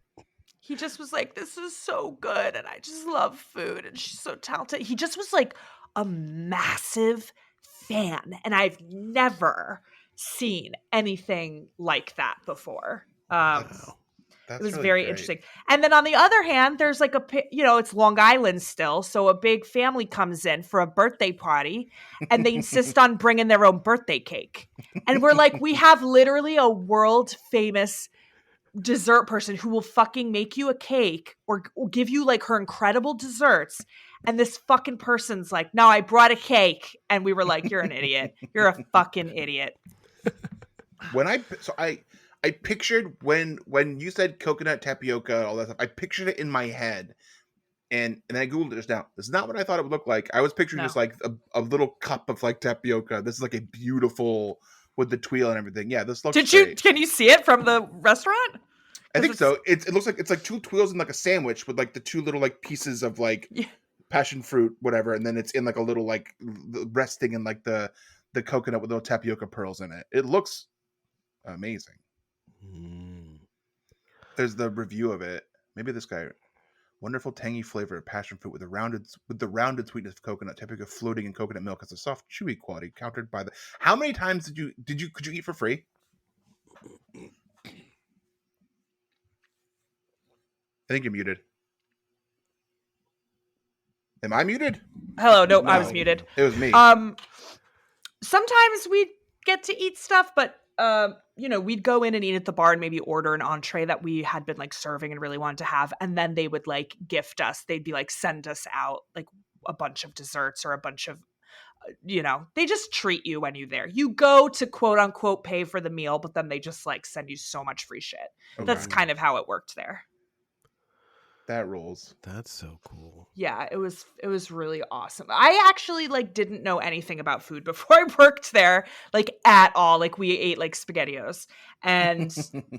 He just was like, this is so good and I just love food and she's so talented. He just was like a massive fan and I've never seen anything like that before. It was really very interesting. And then on the other hand, there's like it's Long Island still. So a big family comes in for a birthday party and they insist on bringing their own birthday cake. And we're like, we have literally a world famous dessert person who will fucking make you a cake or give you like her incredible desserts. And this fucking person's like, no, I brought a cake. And we were like, you're an idiot. You're a fucking idiot. I pictured when you said coconut tapioca, all that stuff, I pictured it in my head. And I Googled it just now. This is not what I thought it would look like. I was picturing just like a little cup of like tapioca. This is like a beautiful with the tuile and everything. Yeah, this looks great. Can you see it from the restaurant? I think so. It looks like it's like two twills in like a sandwich with like the two little like pieces of like passion fruit, whatever, and then it's in like a little like resting in like the coconut with little tapioca pearls in it. It looks amazing. There's the review of it. Maybe this guy. Wonderful tangy flavor of passion fruit with the rounded sweetness of coconut, tapioca floating in coconut milk has a soft, chewy quality countered by the. How many times could you eat for free? I think you're muted. Am I muted? Hello, no, I was muted. It was me. Sometimes we get to eat stuff, but we'd go in and eat at the bar and maybe order an entree that we had been like serving and really wanted to have, and then they would like gift us. They'd be like send us out like a bunch of desserts or a bunch of they just treat you when you're there. You go to quote unquote pay for the meal, but then they just like send you so much free shit. Okay. That's kind of how it worked there. That rules. That's so cool. Yeah, it was really awesome. I actually like didn't know anything about food before I worked there, like at all. Like we ate like SpaghettiOs, and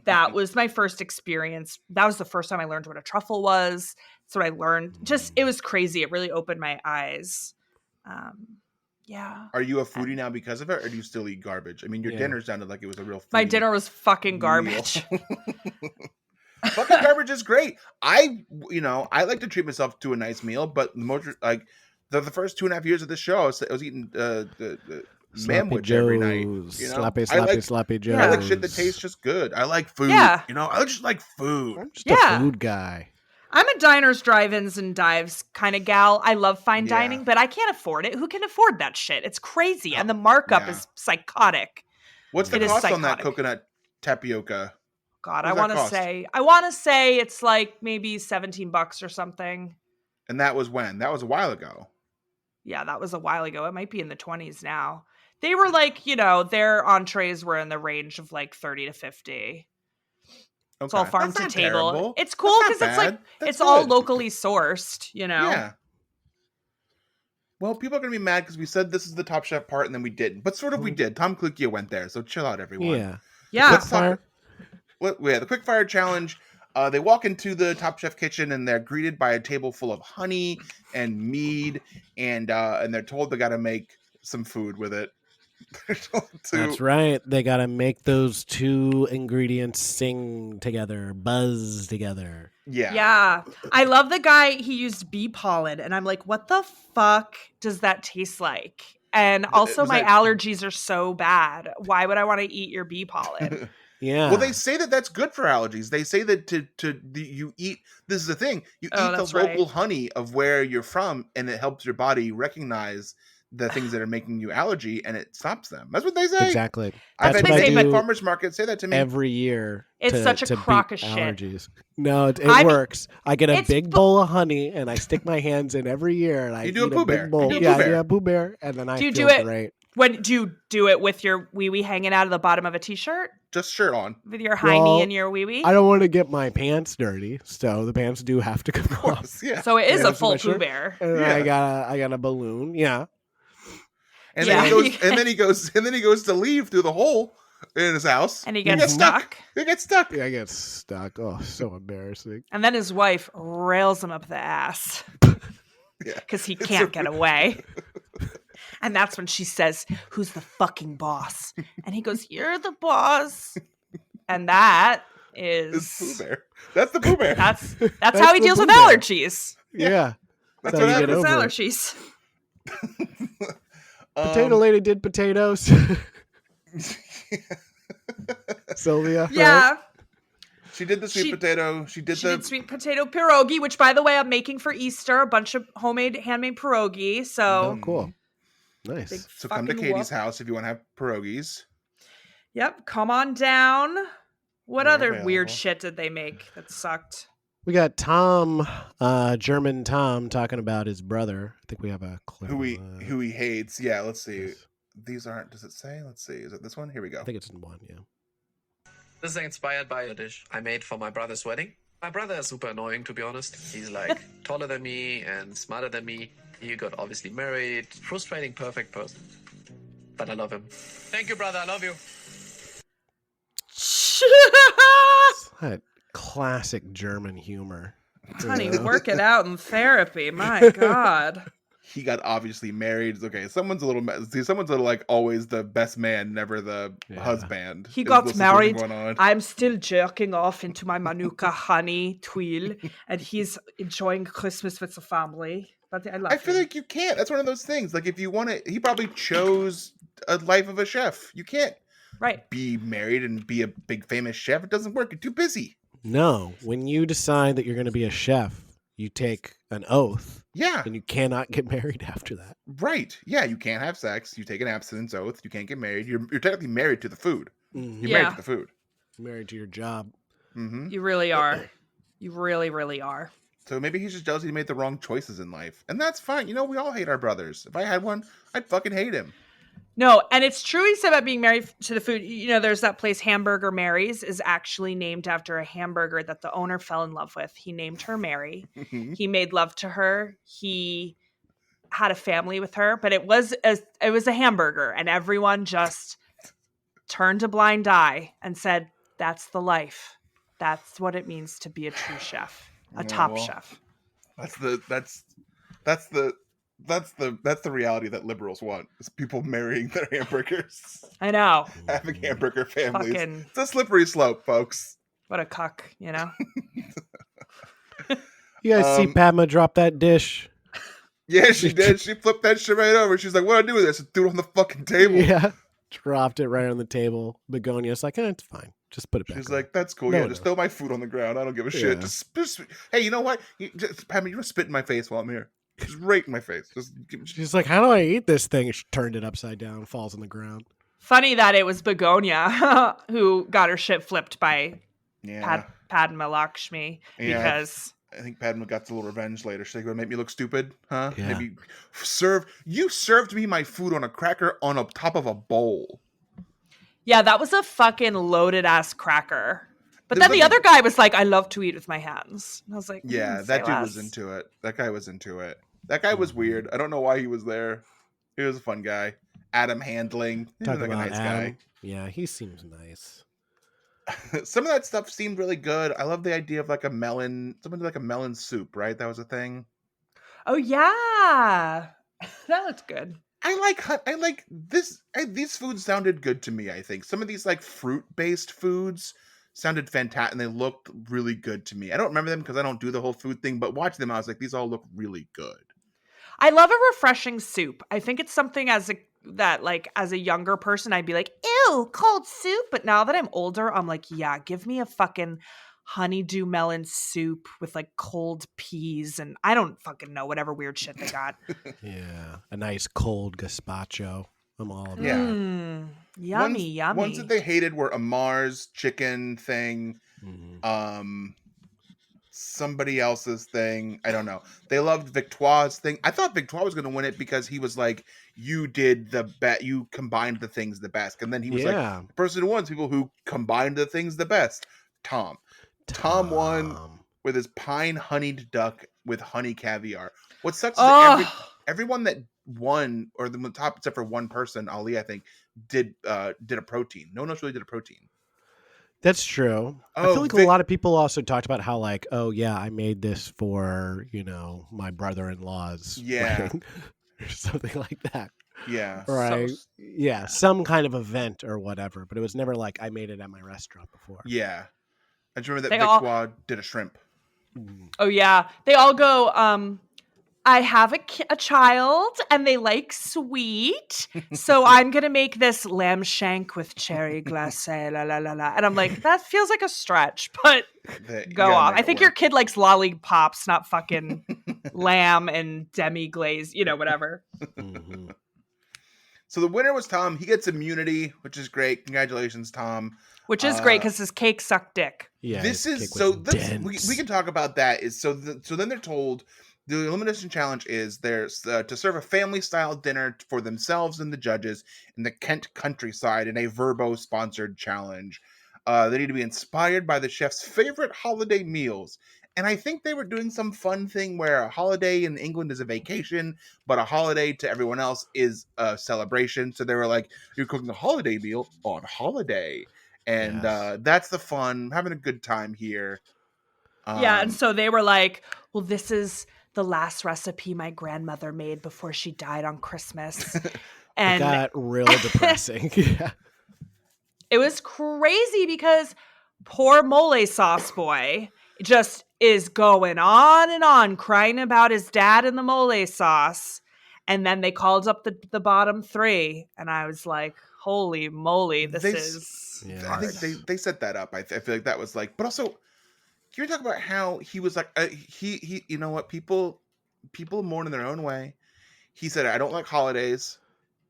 that was my first experience. That was the first time I learned what a truffle was. That's what I learned. Just it was crazy. It really opened my eyes. Yeah. Are you a foodie now because of it, or do you still eat garbage? I mean, your dinner sounded like it was a real. My dinner was fucking garbage. Fucking garbage is great. I like to treat myself to a nice meal, but the most like the first 2.5 years of the show, I was eating the sandwich every night. Sloppy Joe. I like shit that tastes just good. I like food. Yeah. I just like food. I'm just a food guy. I'm a diners, drive-ins, and dives kind of gal. I love fine dining, but I can't afford it. Who can afford that shit? It's crazy, and the markup is psychotic. What's the cost on that coconut tapioca? God, I want to say it's like maybe $17 or something. And that was when? That was a while ago. Yeah, that was a while ago. It might be in the 20s now. They were like, their entrees were in the range of like 30 to 50. Okay. It's all farm to table. Terrible. It's cool because it's like it's all locally sourced, Yeah. Well, people are gonna be mad because we said this is the Top Chef part and then we didn't, but sort of we did. Tom Klukia went there, so chill out, everyone. Yeah. Let's talk. The quick fire challenge. They walk into the Top Chef kitchen and they're greeted by a table full of honey and mead, and they're told they got to make some food with it. That's right. They got to make those two ingredients sing together, buzz together. Yeah. I love the guy. He used bee pollen, and I'm like, what the fuck does that taste like? And also, my allergies are so bad. Why would I want to eat your bee pollen? Yeah. Well, they say that that's good for allergies. They say that you eat. This is the thing. You eat the local honey of where you're from, and it helps your body recognize the things that are making you allergy, and it stops them. That's what they say. Exactly. I've had people at farmers market say that to me every year. It's such a crock of shit. Allergies. No, it works. I get a big bowl of honey, and I stick my hands in every year, and I eat a big bowl. Yeah, Pooh Bear, and then I feel great. When do you do it with your wee-wee hanging out of the bottom of a t-shirt? Just shirt on. With your high knee and your wee-wee? I don't want to get my pants dirty, so the pants do have to come off. Yeah. So it is a full Pooh Bear. And I got a balloon. Yeah. And then he goes to leave through the hole in his house. And he gets stuck. He gets stuck. Yeah, I get stuck. Oh, so embarrassing. And then his wife rails him up the ass. Because he can't get away. And that's when she says, "Who's the fucking boss?" And he goes, "You're the boss." And that is it's Pooh Bear. That's the Pooh Bear. That's how he deals with allergies. Yeah. That's how he gets over allergies. Potato lady did potatoes. Sylvia. Yeah. Right? She did the sweet potato. She did sweet potato pierogi, which, by the way, I'm making for Easter. A bunch of handmade pierogi. So cool. Nice. So come to Katie's house if you want to have pierogies. Yep. Come on down. What other weird shit did they make that sucked? We got Tom, German Tom, talking about his brother. I think we have a clip. Who he hates. Yeah, let's see. These aren't, does it say? Let's see. Is it this one? Here we go. I think it's in one, yeah. This is inspired by a dish I made for my brother's wedding. My brother is super annoying, to be honest. He's like taller than me and smarter than me. He got obviously married. Frustrating, perfect person. But I love him. Thank you, brother. I love you. classic German humor. Honey, work it out in therapy. My God. He got obviously married. Okay, someone's a little like always the best man, never the husband. He Is got the situation married. going on. I'm still jerking off into my Manuka honey twill, and he's enjoying Christmas with the family. But I love I feel him. like you can't. That's one of those things. Like if you want to, he probably chose a life of a chef. You can't Right. be married and be a big famous chef. It doesn't work. You're too busy. No, when you decide that you're going to be a chef, you take an oath. Yeah. And you cannot get married after that. Right. Yeah. You can't have sex. You take an abstinence oath. You can't get married. You're technically married to the food. Mm-hmm. You're married to the food. Married to your job. Mm-hmm. You really are. You really, really are. So maybe he's just jealous he made the wrong choices in life. And that's fine. You know, we all hate our brothers. If I had one, I'd fucking hate him. No, and it's true he said about being married to the food. You know, there's that place, Hamburger Mary's, is actually named after a hamburger that the owner fell in love with. He named her Mary. He made love to her. He had a family with her, but it was a hamburger, and everyone just turned a blind eye and said, "That's the life. That's what it means to be a true chef, a top chef." That's the reality that liberals want. Is people marrying their hamburgers. I know. Having hamburger families. Fucking, it's a slippery slope, folks. what a cuck, you know? You guys see Padma drop that dish? Yeah, she did. She flipped that shit right over. She's like, what do I do with this? I threw it on the fucking table. Yeah. Dropped it right on the table. Begonia's like, it's fine. Just put it back. She's on. like, that's cool. No, Yeah, just throw my food on the ground. I don't give a shit. Yeah. Just, hey, you know what? Padma, you just spit in my face while I'm here. Just right in my face. She's like, how do I eat this thing? She turned it upside down, falls on the ground. Funny that it was Begonia who got her shit flipped by Padma Lakshmi because I think Padma got a little revenge later. She's like, "Gonna make me look stupid, huh? Yeah. Maybe you served me my food on a cracker on a top of a bowl." Yeah, that was a fucking loaded ass cracker. But then the other guy was like, "I love to eat with my hands." And I was like, "Yeah, that dude was into it. That guy was into it. That guy was weird. I don't know why he was there. He was a fun guy. Adam Handling, he was like a nice guy. Yeah, he seems nice. Some of that stuff seemed really good. I love the idea of like a melon, something like a melon soup, right? That was a thing. Oh yeah, that looked good. I like this. These foods sounded good to me. I think some of these like fruit-based foods sounded fantastic, and they looked really good to me. I don't remember them because I don't do the whole food thing, but watching them, I was like, these all look really good. I love a refreshing soup. I think it's something as a younger person, I'd be like, ew, cold soup. But now that I'm older, I'm like, yeah, give me a fucking honeydew melon soup with like cold peas and I don't fucking know, whatever weird shit they got. Yeah, a nice cold gazpacho. I'm all about Yeah. it. Yummy. Ones that they hated were a Mars chicken thing, somebody else's thing. I don't know. They loved Victoire's thing. I thought Victoire was going to win it because he was like, you did the best. You combined the things the best. And then he was like, the person who won, people who combined the things the best. Tom won with his pine honeyed duck with honey caviar. What sucks is that everyone that won, or the top except for one person, Ali, I think, did a protein. No one else really did a protein. That's true. I feel like a lot of people also talked about how like, oh yeah, I made this for, my brother-in-law's wedding or something like that. Yeah. Right. Some kind of event or whatever, but it was never like I made it at my restaurant before. Yeah. I just remember that Victoire did a shrimp. Oh yeah. They all go, I have a child and they like sweet. So I'm going to make this lamb shank with cherry glacé, la la la la. And I'm like, that feels like a stretch, but go on. I think your kid likes lollipops, not fucking lamb and demi-glaze, whatever. Mm-hmm. So the winner was Tom. He gets immunity, which is great. Congratulations, Tom. Which is great because his cake sucked dick. Yeah. We can talk about that. So then they're told the elimination challenge is there's to serve a family-style dinner for themselves and the judges in the Kent countryside in a Verbo-sponsored challenge. They need to be inspired by the chef's favorite holiday meals. And I think they were doing some fun thing where a holiday in England is a vacation, but a holiday to everyone else is a celebration. So they were like, you're cooking a holiday meal on holiday. And Yes. that's the fun, having a good time here. Yeah, and so they were like, well, this is the last recipe my grandmother made before she died on Christmas. It And got real depressing. Yeah. it was crazy because poor mole sauce boy just is going on and on crying about his dad and the mole sauce. And then they called up the bottom three. And I was like, holy moly, this is Yeah. I hard. think they set that up. I feel like that was like, but also, can we talk about how he was like, he you know what, people mourn in their own way. He said, I don't like holidays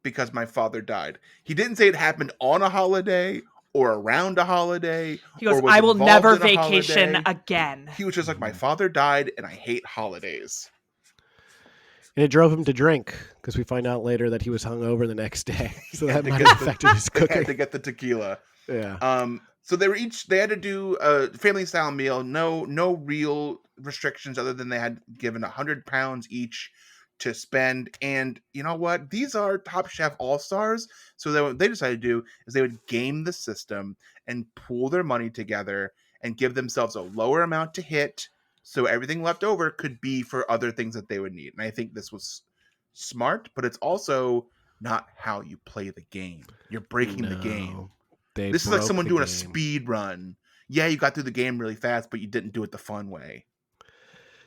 because my father died. He didn't say it happened on a holiday or around a holiday. He goes, or was I will involved never in a vacation holiday. again. He was just like, my father died and I hate holidays. And it drove him to drink because we find out later that he was hungover the next day. So that to might get have the- affected his They had cooking. to get the tequila. Yeah. So they had to do a family style meal. No real restrictions other than they had given 100 pounds each to spend. And you know what? These are Top Chef All-Stars. So what they decided to do is they would game the system and pool their money together and give themselves a lower amount to hit. So everything left over could be for other things that they would need. And I think this was smart, but it's also not how you play the game. You're breaking the game. This is like someone doing a speed run. Yeah, you got through the game really fast, but you didn't do it the fun way.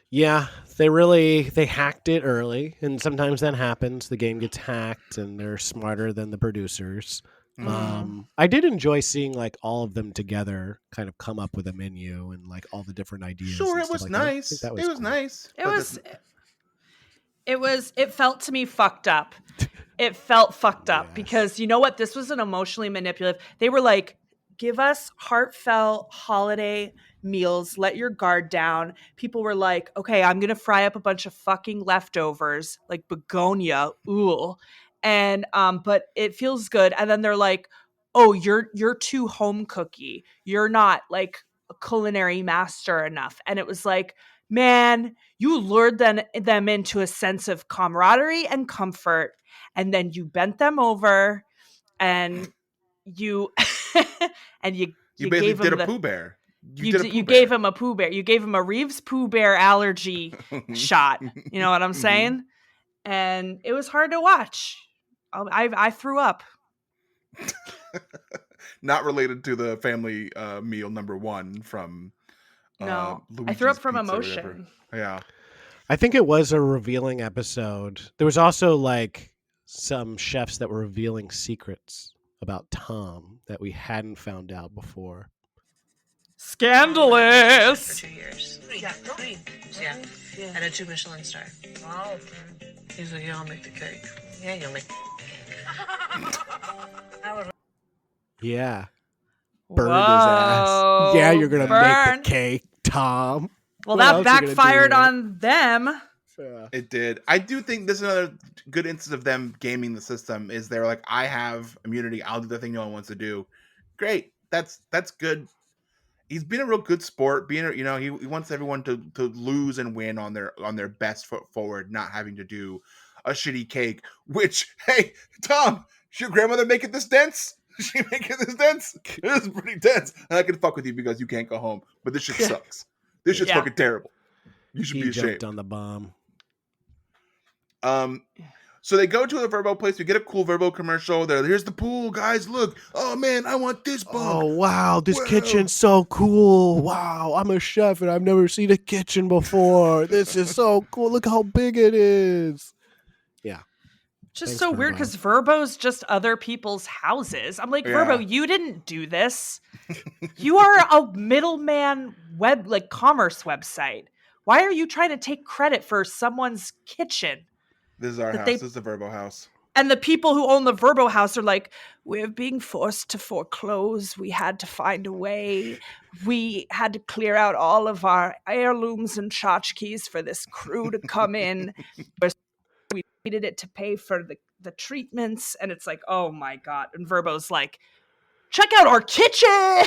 Yeah, they hacked it early, and sometimes that happens. The game gets hacked, and they're smarter than the producers. I did enjoy seeing like all of them together, kind of come up with a menu and like all the different ideas. Sure, and it stuff was like that. I nice. think that It was cool. nice. It felt to me fucked up. It felt fucked up Yes. because you know what? This was an emotionally manipulative. They were like, give us heartfelt holiday meals. Let your guard down. People were like, okay, I'm going to fry up a bunch of fucking leftovers like begonia. Ooh. And, but it feels good. And then they're like, oh, you're too home cookie. You're not like a culinary master enough. And it was like, man, you lured them into a sense of camaraderie and comfort, and then you bent them over, and you and you basically gave did him a Pooh Bear. you gave him a Pooh Bear. You gave him a Reeves Pooh Bear allergy shot. You know what I'm saying? And it was hard to watch. I threw up. Not related to the family meal number 1 from No, I Luigi's threw up from Pizza or whatever. emotion. Yeah. I think it was a revealing episode. There was also like some chefs that were revealing secrets about Tom that we hadn't found out before. Scandalous. For 2 years. Yeah. And a 2 Michelin star. Wow. He's like, yeah, I'll make the cake. Yeah, you'll make Yeah. Burned his ass. Yeah, you're going to make burn. the cake, Tom. Well, What that else you gonna backfired do? on them. Yeah. It did. I do think this is another good instance of them gaming the system. Is they're like, I have immunity. I'll do the thing no one wants to do. Great. That's good. He's been a real good sport. He wants everyone to lose and win on their best foot forward, not having to do a shitty cake. Which, hey, Tom, is your grandmother making this dense? Is she making this dense? It is pretty dense. And I can fuck with you because you can't go home. But this shit sucks. This shit's fucking terrible. You should be He ashamed. jumped on the bomb. So they go to a Verbo place. We get a cool Verbo commercial. Here's the pool, guys. Look. Oh man, I want this bug. Oh wow, this kitchen's so cool. Wow, I'm a chef and I've never seen a kitchen before. This is so cool. Look how big it is. Yeah. Just Thanks, so weird Verbo. because Verbo's just other people's houses. I'm like, Yeah. Verbo, you didn't do this. You are a middleman commerce website. Why are you trying to take credit for someone's kitchen? This is our That house. they- This is the Verbo house. And the people who own the Verbo house are like, we're being forced to foreclose. We had to find a way. We had to clear out all of our heirlooms and tchotchkes for this crew to come in. We needed it to pay for the treatments. And it's like, oh my God. And Verbo's like, check out our kitchen.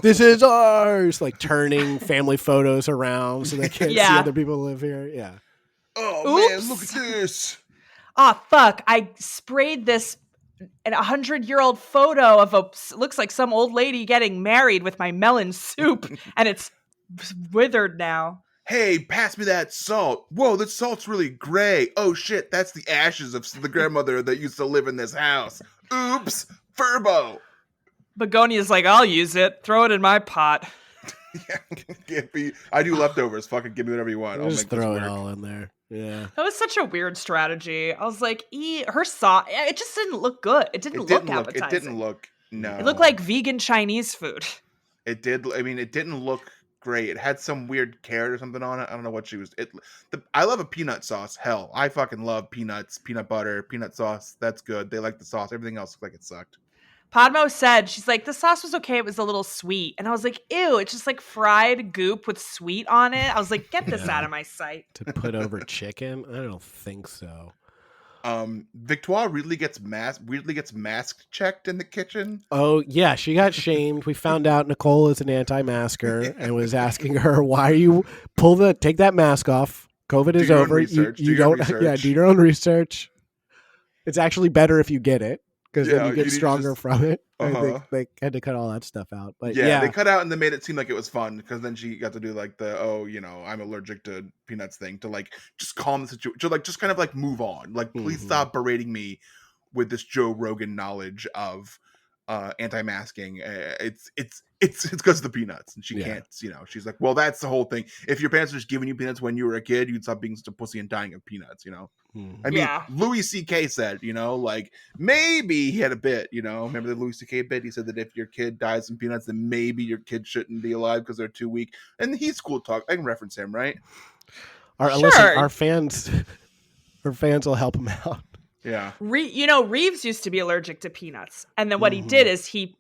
This is ours. Like turning family photos around so they can't see Yeah. other people live here. Yeah. Oh man, Oops. look at this. Ah, fuck. I sprayed this an 100-year-old photo of looks like some old lady getting married with my melon soup, and it's withered now. Hey, pass me that salt. Whoa, this salt's really gray. Oh shit, that's the ashes of the grandmother that used to live in this house. Oops, Furbo. Begonia's like, I'll use it. Throw it in my pot. I do leftovers. Fucking give me whatever you want. I'll Just make this throw work. it all in there. Yeah. That was such a weird strategy. I was like, her sauce, it just didn't look good. It didn't look appetizing. It didn't look, no. It looked like vegan Chinese food. It did. I mean, it didn't look great. It had some weird carrot or something on it. I don't know what she was. I love a peanut sauce. Hell, I fucking love peanuts, peanut butter, peanut sauce. That's good. They like the sauce. Everything else looked like it sucked. Podmo said, she's like, the sauce was okay. It was a little sweet. And I was like, ew, it's just like fried goop with sweet on it. I was like, get this out of my sight. To put over chicken? I don't think so. Victoire weirdly gets mask checked in the kitchen. Oh, yeah, she got shamed. We found out Nicole is an anti-masker and was asking her, why are you take that mask off. COVID is over. You don't do your own research. It's actually better if you get it. Because then you get stronger from it. Uh-huh. They had to cut all that stuff out. But yeah, they cut out and they made it seem like it was fun because then she got to do like I'm allergic to peanuts thing to like just calm the situation, to like just kind of like move on. Like, please stop berating me with this Joe Rogan knowledge of anti-masking. It's because of the peanuts, and she can't. She's like, well, that's the whole thing. If your parents were just giving you peanuts when you were a kid, you'd stop being such a pussy and dying of peanuts. I mean, Louis C.K. said, like maybe he had a bit. Remember the Louis C.K. bit? He said that if your kid dies from peanuts, then maybe your kid shouldn't be alive because they're too weak. And he's cool talk. I can reference him, right? Listen, our fans will help him out. Yeah. Reeves used to be allergic to peanuts. And then what he did is he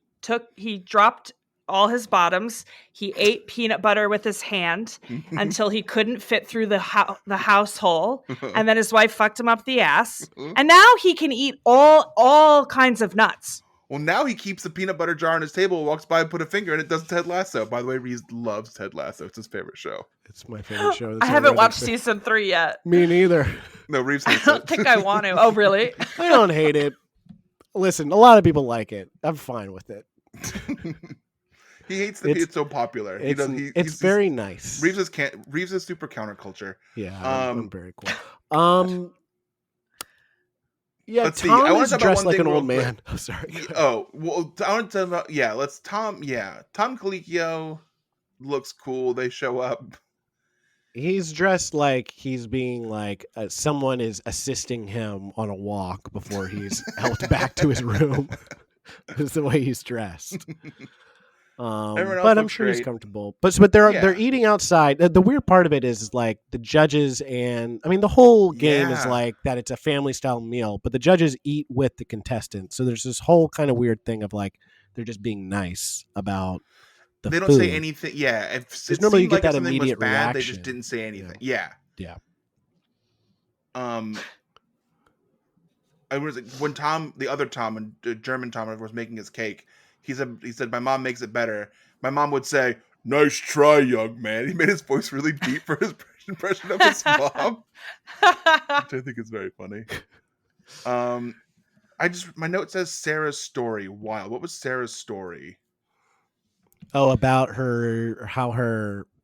dropped all his bottoms. He ate peanut butter with his hand until he couldn't fit through the house hole. And then his wife fucked him up the ass. And now he can eat all kinds of nuts. Well, now he keeps the peanut butter jar on his table, walks by and put a finger in it, does Ted Lasso. By the way, Reeves loves Ted Lasso. It's his favorite show. It's my favorite show. I haven't watched season 3 yet. Me neither. No, Reeves hates I don't think I want to. Oh, really? I don't hate it. Listen, a lot of people like it. I'm fine with it. He hates that it's so popular. It's very nice. Reeves is super counterculture. Yeah, I'm very cool. Yeah, let's Tom see. I want is to talk dressed about one like thing an old real man. quick. Oh, sorry. Oh, well, I want to talk about, Tom Colicchio looks cool. They show up. He's dressed like he's being like someone is assisting him on a walk before he's helped back to his room. Is the way he's dressed. But I'm sure he's comfortable. But they're eating outside. The weird part of it is like the judges and the whole game is like that it's a family style meal, but the judges eat with the contestants. So there's this whole kind of weird thing of like they're just being nice about the They don't food. say anything. Yeah, if normally you get like that something immediate was bad, reaction. they just didn't say anything. Yeah. I was like, when the other Tom, and German Tom was making his cake, he said, my mom makes it better. My mom would say, nice try, young man. He made his voice really deep for his impression of his mom, which I think is very funny. My note says Sarah's story. Wild. What was Sarah's story? Oh, about how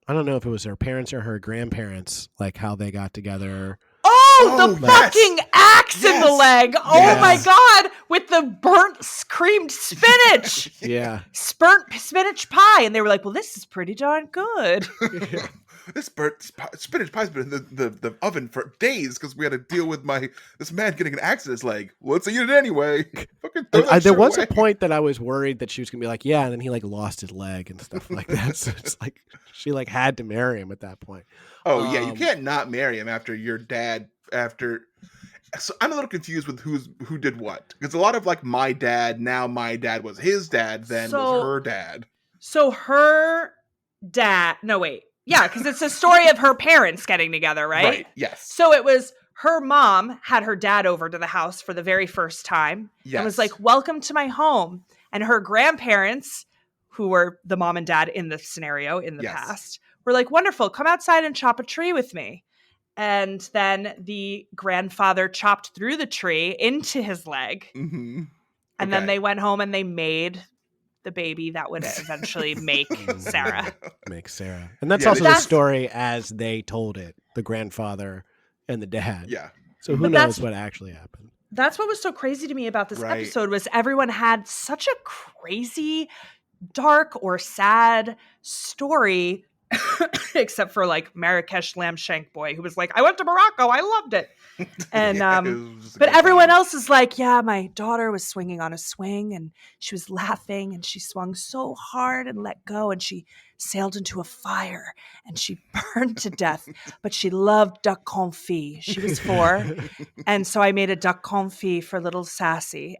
I don't know if it was her parents or her grandparents, like how they got together. The fucking axe in the leg. Oh my God. With the burnt, creamed spinach. Yeah. Burnt spinach pie. And they were like, well, this is pretty darn good. This burnt spinach pie's been in the oven for days because we had to deal with this man getting an axe in his leg. Let's eat it anyway. Fucking throw that there shit was away. a point that I was worried that she was gonna be like, yeah, and then he like lost his leg and stuff like that. So it's like she like had to marry him at that point. Oh yeah, you can't not marry him after your dad. So I'm a little confused with who did what, because a lot of like my dad was his dad, then was her dad. So her dad. No wait. Yeah, because it's a story of her parents getting together, right? Right, yes. So it was her mom had her dad over to the house for the very first time. Yes. And was like, welcome to my home. And her grandparents, who were the mom and dad in the scenario in the past, were like, wonderful, come outside and chop a tree with me. And then the grandfather chopped through the tree into his leg. Mm-hmm. And then Okay. they went home and they made the baby that would eventually make Sarah. Make Sarah. And that's Yeah, also the that's- story as they told it, the grandfather and the dad. Yeah. So who But knows that's- what actually happened? That's what was so crazy to me about this Right. episode was everyone had such a crazy, dark or sad story, except for like Marrakesh Lamb Shank Boy, who was like, I went to Morocco, I loved it. And Yeah, it was just a but good everyone time. else is like, yeah, my daughter was swinging on a swing and she was laughing and she swung so hard and let go and she sailed into a fire and she burned to death, but she loved duck confit. She was 4. And so I made a duck confit for little Sassy.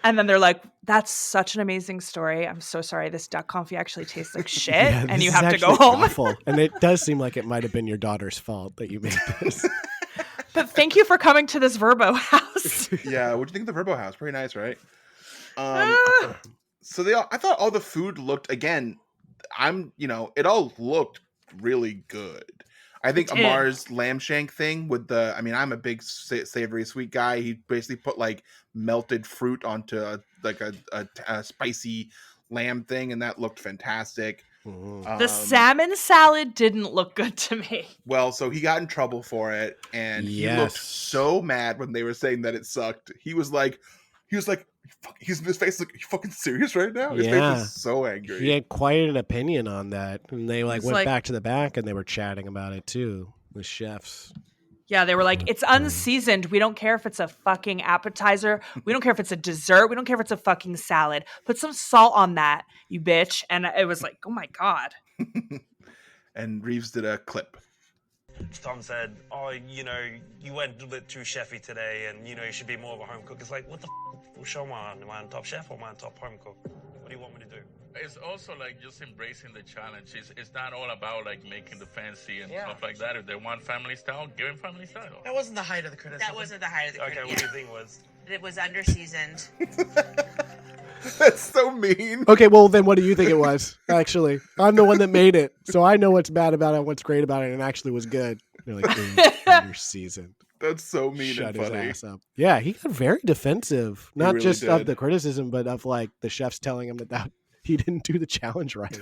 And then they're like, that's such an amazing story. I'm so sorry. This duck confit actually tastes like shit. Yeah, and this you is have to go actually home. awful. And it does seem like it might have been your daughter's fault that you made this. But thank you for coming to this Verbo house. Yeah, what'd you think of the Verbo House? Pretty nice, right? Ah. So I thought all the food looked, again, it all looked really good. I think It did. Amar's lamb shank thing with I'm a big savory sweet guy. He basically put like melted fruit onto a spicy lamb thing, and that looked fantastic. The salmon salad didn't look good to me. Well, so he got in trouble for it, and he looked Yes. so mad when they were saying that it sucked. His face like, are you fucking serious right now? His face Yeah. was so angry. He had quite an opinion on that. And they It's went like- back to the back and they were chatting about it too, the chefs. Yeah, they were like, it's unseasoned. We don't care if it's a fucking appetizer. We don't care if it's a dessert. We don't care if it's a fucking salad. Put some salt on that, you bitch. And it was like, oh my God. And Reeves did a clip. Tom said, oh, you went a bit too chefy today and, you should be more of a home cook. It's like, what the show am I on? Am I on Top Chef or am I on Top Home Cook? What do you want me to do? It's also like just embracing the challenge. It's not all about like making the fancy and Yeah. stuff like that. If they want family style, give them family style. That wasn't the height of the criticism. That wasn't the height of the Okay, what do you think was? It was underseasoned. That's so mean. Okay, well then what do you think it was? Actually, I'm the one that made it, so I know what's bad about it and what's great about it, and actually was good. They're like, under seasoned. That's so mean Shut and his funny. ass up. Yeah, he got very defensive, not really just of did. the criticism, but of like the chefs telling him that he didn't do the challenge right.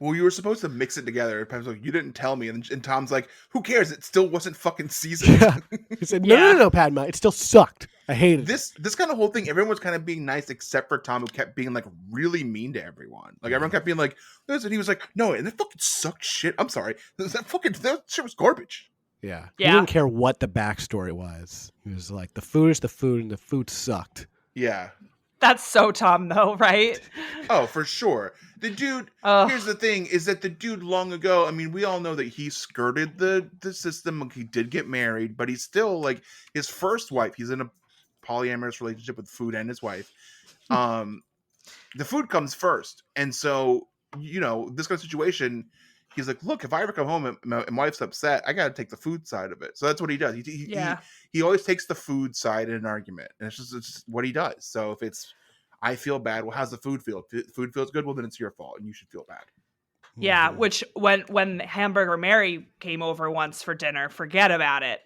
Well, you were supposed to mix it together. Pam's like, you didn't tell me. And Tom's like, who cares? It still wasn't fucking seasoned. Yeah, he said, no, Padma, it still sucked. I hated it. This kind of whole thing, everyone was kind of being nice except for Tom, who kept being like really mean to everyone. Like everyone kept being like, this, and he was like, no, and that fucking sucked shit. I'm sorry. That shit was garbage. Yeah. Yeah. He didn't care what the backstory was. He was like, the food is the food, and the food sucked. Yeah. That's so Tom, though, right? Oh, for sure. The dude, Ugh. here's the thing, is that the dude long ago, I mean, we all know that he skirted the system. Like, he did get married, but he's still, like, his first wife, he's in a polyamorous relationship with food and his wife. The food comes first. And so, this kind of situation, he's like, look, if I ever come home and my wife's upset, I got to take the food side of it. So that's what he does. He always takes the food side in an argument. And it's just what he does. So if it's, I feel bad, well, how's the food feel? If the food feels good, well, then it's your fault and you should feel bad. Yeah, Mhm. which when Hamburger Mary came over once for dinner, forget about it.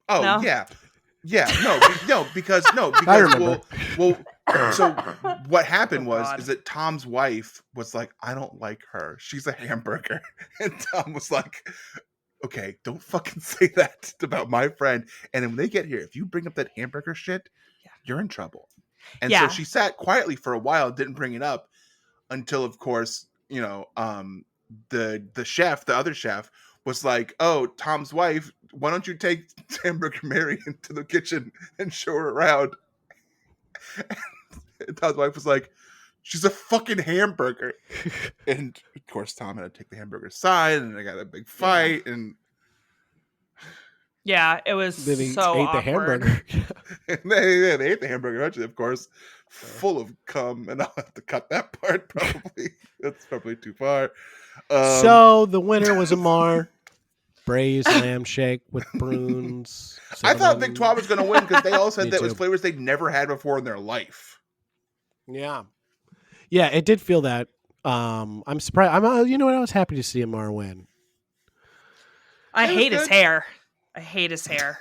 Oh, No? yeah. Yeah, because I remember. well, so what happened Oh, God. is that Tom's wife was like, I don't like her. She's a hamburger. And Tom was like, okay, don't fucking say that about my friend. And then when they get here, if you bring up that hamburger shit, you're in trouble. And Yeah. so she sat quietly for a while, didn't bring it up until, of course, the chef, the other chef, was like, oh, Tom's wife, why don't you take Hamburger Mary into the kitchen and show her around? And Tom's wife was like, she's a fucking hamburger. And of course, Tom had to take the hamburger side, and they got a big fight, and Yeah, it was Then he so ate the awkward. hamburger. they ate the hamburger eventually, of course, full of cum, and I'll have to cut that part probably. That's probably too far. So the winner was Amar. Braised lamb shake with prunes. I thought cinnamon. Victoire was going to win because they all said Me that was too. flavors they'd never had before in their life. Yeah. Yeah, it did feel that. I'm surprised. You know what? I was happy to see Amar win. I It was hate his good. hair. I hate his hair.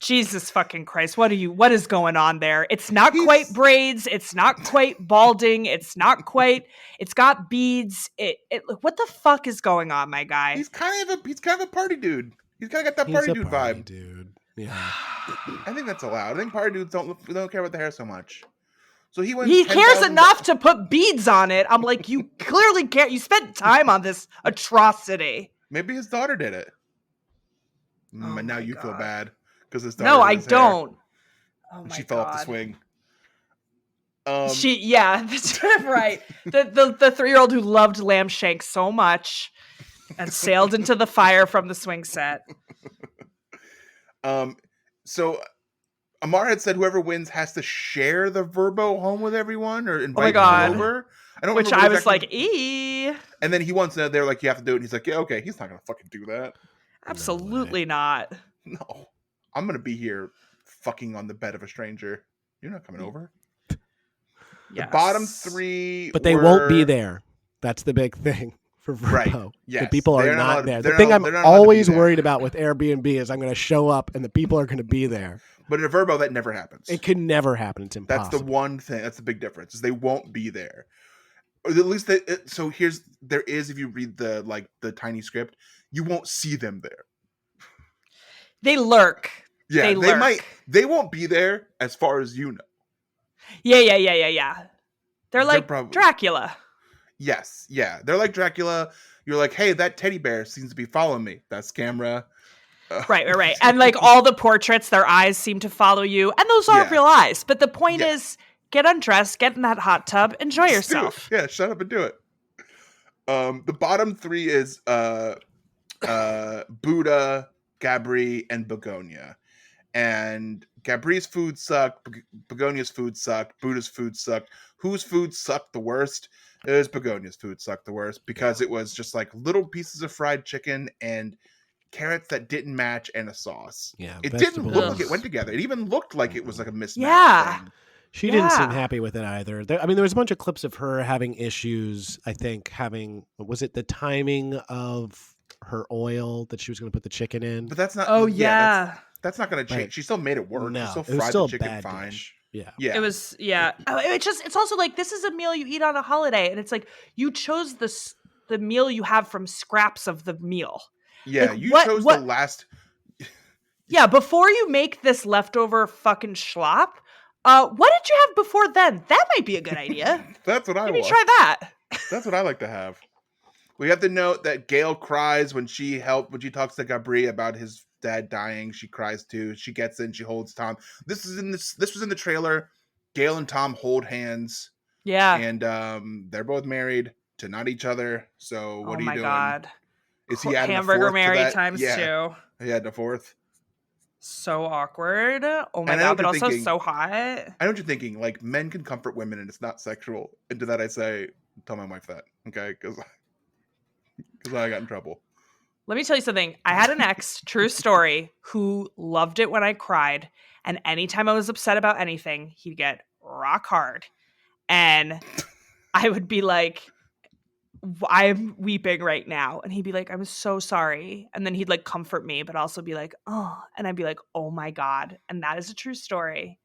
Jesus fucking Christ. What is going on there? It's not quite braids. It's not quite balding. It's got beads. What the fuck is going on, my guy? He's kind of a party dude. He's kind of got that He's party a dude party vibe. dude. Yeah. I think that's allowed. I think party dudes don't care about the hair so much. So he cares enough to put beads on it. I'm like, you clearly care. You spent time on this atrocity. Maybe his daughter did it. Oh and now you God. feel bad because his daughter. No, I don't. Oh my she fell off the swing. That's right. The 3-year-old who loved lamb shanks so much and sailed into the fire from the swing set. So Amar had said whoever wins has to share the Verbo home with everyone or invite people over. I don't. Which I was like, "Ee." And then he wants to. They're like, "You have to do it." And he's like, "Yeah, okay." He's not gonna fucking do that. Absolutely not. No, I'm gonna be here, fucking on the bed of a stranger. You're not coming over. Yes. The bottom 3, but they won't be there. That's the big thing for Verbo. Right. Yes. The people are not there. The thing I'm always worried about with Airbnb is I'm going to show up and the people are going to be there. But in a Verbo, that never happens. It can never happen. It's impossible. That's the one thing. That's the big difference. Is they won't be there. Or at least so there is, if you read the tiny script, you won't see them there. They lurk. Yeah, they won't be there as far as you know. Yeah. They're like Dracula. Yes, yeah. They're like Dracula. You're like, hey, that teddy bear seems to be following me. That's camera. Right. And like all the portraits, their eyes seem to follow you. And those aren't real eyes. But the point is, get undressed, get in that hot tub, enjoy yourself. Yeah, shut up and do it. The bottom 3 is Buddha, Gabri, and Begonia. And Gabri's food sucked, Begonia's food sucked, Buddha's food sucked. Whose food sucked the worst? It was Begonia's food sucked the worst because it was just like little pieces of fried chicken and carrots that didn't match and a sauce. Yeah, it didn't look like it went together. It even looked like it was like a mismatch. Yeah. Thing. She didn't seem happy with it either. There was a bunch of clips of her having issues, I think, was it the timing of her oil that she was going to put the chicken in? But that's not. Oh, yeah. That's not going to change. Right. She still made it work. No, she still fried the chicken fine. Dish. Yeah. It was, it's also like, this is a meal you eat on a holiday. And it's like, you chose the meal you have from scraps of the meal. Yeah, like, you chose the last. Yeah, before you make this leftover fucking schlop, what did you have before then? That might be a good idea. That's what I want. Maybe try that. That's what I like to have. We have to note that Gail cries when she talks to Gabri about his dad dying. She cries too. She gets in. She holds Tom. This was in the trailer. Gail and Tom hold hands. Yeah, and they're both married to not each other. So what are you doing? Oh my God! Is he adding hamburger a 4th married times 2? He had a 4th. So awkward. Oh my God! But also so hot. I know what you're thinking. Like, men can comfort women, and it's not sexual. And to that, I say, tell my wife that, okay? Because I got in trouble. Let me tell you something. I had an ex, true story, who loved it when I cried. And anytime I was upset about anything, he'd get rock hard. And I would be like, I'm weeping right now. And he'd be like, I'm so sorry. And then he'd like comfort me, but also be like, oh. And I'd be like, oh my God. And that is a true story.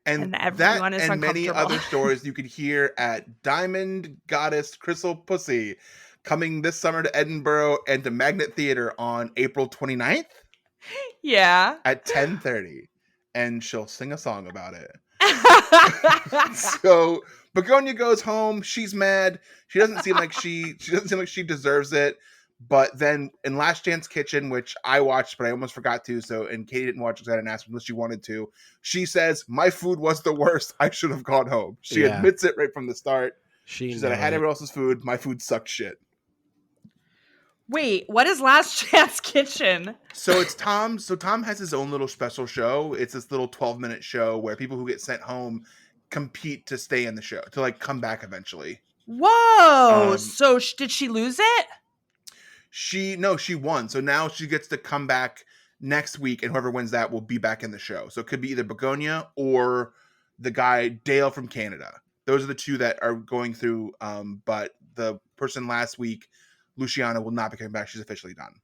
And everyone is and many other stories you could hear at Diamond Goddess Crystal Pussy, coming this summer to Edinburgh and to Magnet Theater on April 29th. Yeah. At 10:30. And she'll sing a song about it. So Begonia goes home. She's mad. She doesn't seem like she deserves it. But then in Last Chance Kitchen, which I watched, but I almost forgot to. And Katie didn't watch because I didn't ask unless she wanted to. She says, my food was the worst. I should have gone home. She admits it right from the start. She said, I had everyone else's food. My food sucked shit. Wait, what is Last Chance Kitchen? So it's Tom. So Tom has his own little special show. It's this little 12-minute show where people who get sent home compete to stay in the show, to like come back eventually. Whoa. So did she lose it? She won. So now she gets to come back next week, and whoever wins that will be back in the show. So it could be either Begonia or the guy Dale from Canada. Those are the two that are going through. But the person last week, Luciana, will not be coming back. She's officially done.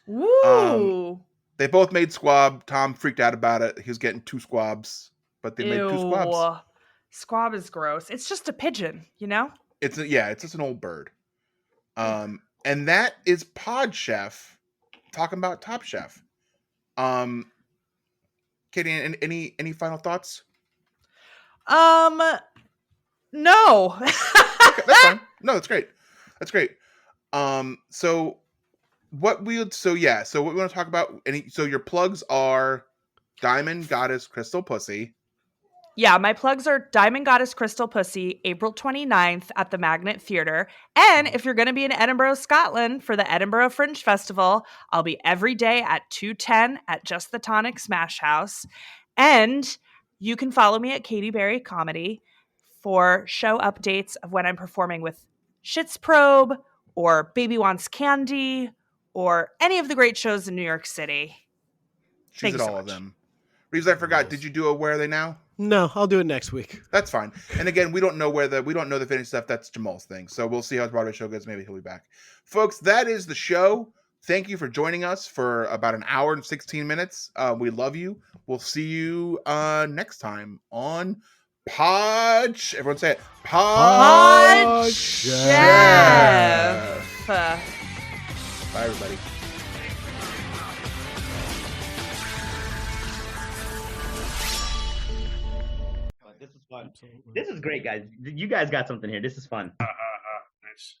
Woo! They both made squab. Tom freaked out about it. He was getting 2 squabs, but they made 2 squabs. Squab is gross. It's just a pigeon, you know? It's just an old bird. And that is Pod Chef talking about Top Chef. Katie, any final thoughts? No. Okay, that's fine. No, that's great. That's great. So what we want to talk about, so your plugs are Diamond Goddess Crystal Pussy. Yeah, my plugs are Diamond Goddess Crystal Pussy, April 29th at the Magnet Theatre. And if you're going to be in Edinburgh, Scotland for the Edinburgh Fringe Festival, I'll be every day at 2:10 at Just the Tonic Smash House. And you can follow me at Katy Berry Comedy for show updates of when I'm performing with Schitt's Probe or Baby Wants Candy or any of the great shows in New York City. She's at all of them. Reeves, I forgot. Did you do a Where Are They Now? No, I'll do it next week. That's fine. And again, we don't know the finished stuff. That's Jamal's thing. So we'll see how the Broadway show goes. Maybe he'll be back. Folks, that is the show. Thank you for joining us for about an hour and 16 minutes. We love you. We'll see you next time on Everyone say it. Pod Chef. Bye, everybody. This is fun. This is great, guys. You guys got something here. This is fun. Nice.